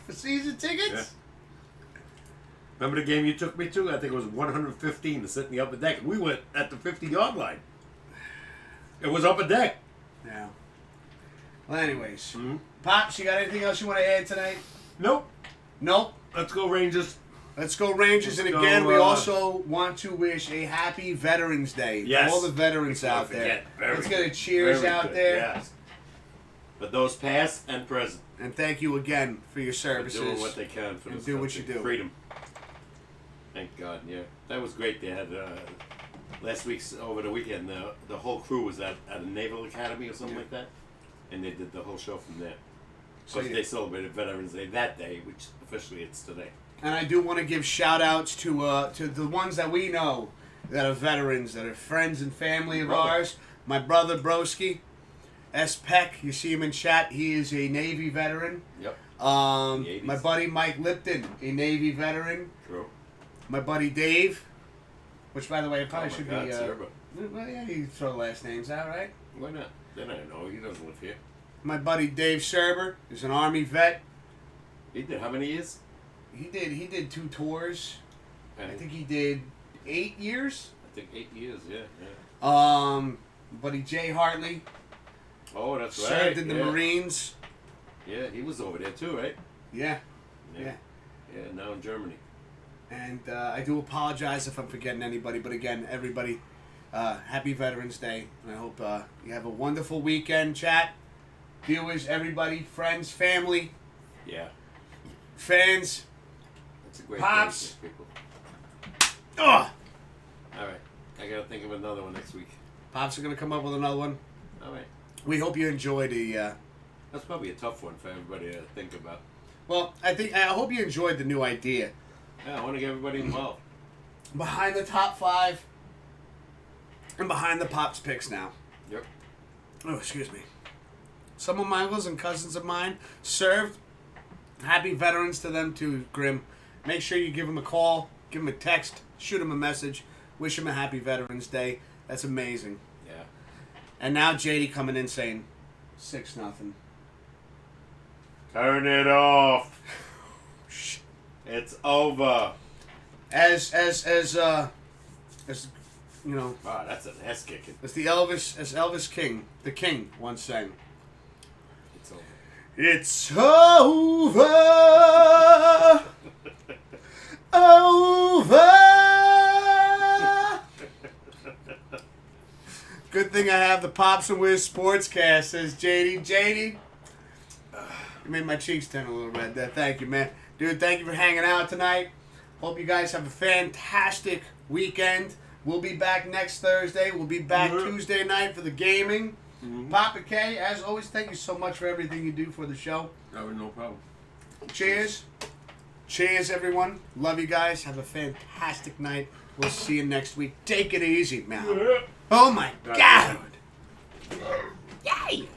For season tickets? Yeah. Remember the game you took me to? I think it was $115 to sit in the upper deck. We went at the 50-yard line. It was upper deck. Yeah. Well, anyways. Mm-hmm. Pops, you got anything else you want to add tonight? Nope. Nope. Let's go Rangers. Let's go Rangers. Let's And go, again, we also want to wish a happy Veterans Day Yes. to all the veterans out there. Let's get a cheers Very out good, there. Yes. But those past and present. And thank you again for your For services. doing what they can for And this do what country. you do. Freedom. Thank God, yeah. That was great. They had last week's over the weekend. The whole crew was at a Naval Academy or something like that, and they did the whole show from there. So So they celebrated Veterans Day that day, which officially it's today. And I do want to give shout outs to the ones that we know that are veterans, that are friends and family of Brother. ours. My brother Broski, S. Peck, you see him in chat. He is a Navy veteran. Yep. The 80s. My buddy Mike Lipton, a Navy veteran. True. My buddy Dave, which by the way, it probably Oh my should God, be. Serba. Well, yeah, you throw last names out, right? Why not? Then I know he doesn't live here. My buddy Dave Serber is an Army vet. He did how many years? He did 2 tours. I I think he did 8 years. think 8 years. Yeah. Buddy Jay Hartley Oh, that's right. served in the yeah. Marines. Yeah, he was over there too, right? Yeah. Yeah. Yeah. Now in Germany. And I do apologize if I'm forgetting anybody, but again, everybody, happy Veterans Day. And I hope you have a wonderful weekend, chat. Viewers, everybody, friends, family, Yeah. fans. That's a great Pops. day for people. Ugh. All right. I gotta think of another one next week. Pops are gonna come up with another one. All right. We hope you enjoy the. That's probably a tough one for everybody to think about. Well, I hope you enjoyed the new idea. Yeah, I want to get everybody involved. Behind the top 5 and behind the Pops picks now. Yep. Oh, excuse me. Some of my uncles and cousins of mine served. Happy veterans to them too, Grim. Make sure you give them a call, give them a text, shoot them a message, wish them a happy Veterans Day. That's amazing. Yeah. And now JD coming in saying 6-0. Turn it off. It's over. As you know. Wow, that's an ass kicking. As Elvis King, the King, once sang. It's over. It's over. Over. Good thing I have the Pops and Wiz Sportscast, says JD. JD, you made my cheeks turn a little red there. Thank you, man. Dude, thank you for hanging out tonight. Hope you guys have a fantastic weekend. We'll be back next Thursday. We'll be back Tuesday night for the gaming. Papa K, as always, thank you so much for everything you do for the show. No problem. Cheers. Cheers, everyone. Love you guys. Have a fantastic night. We'll see you next week. Take it easy, man. Oh, my God. Yay!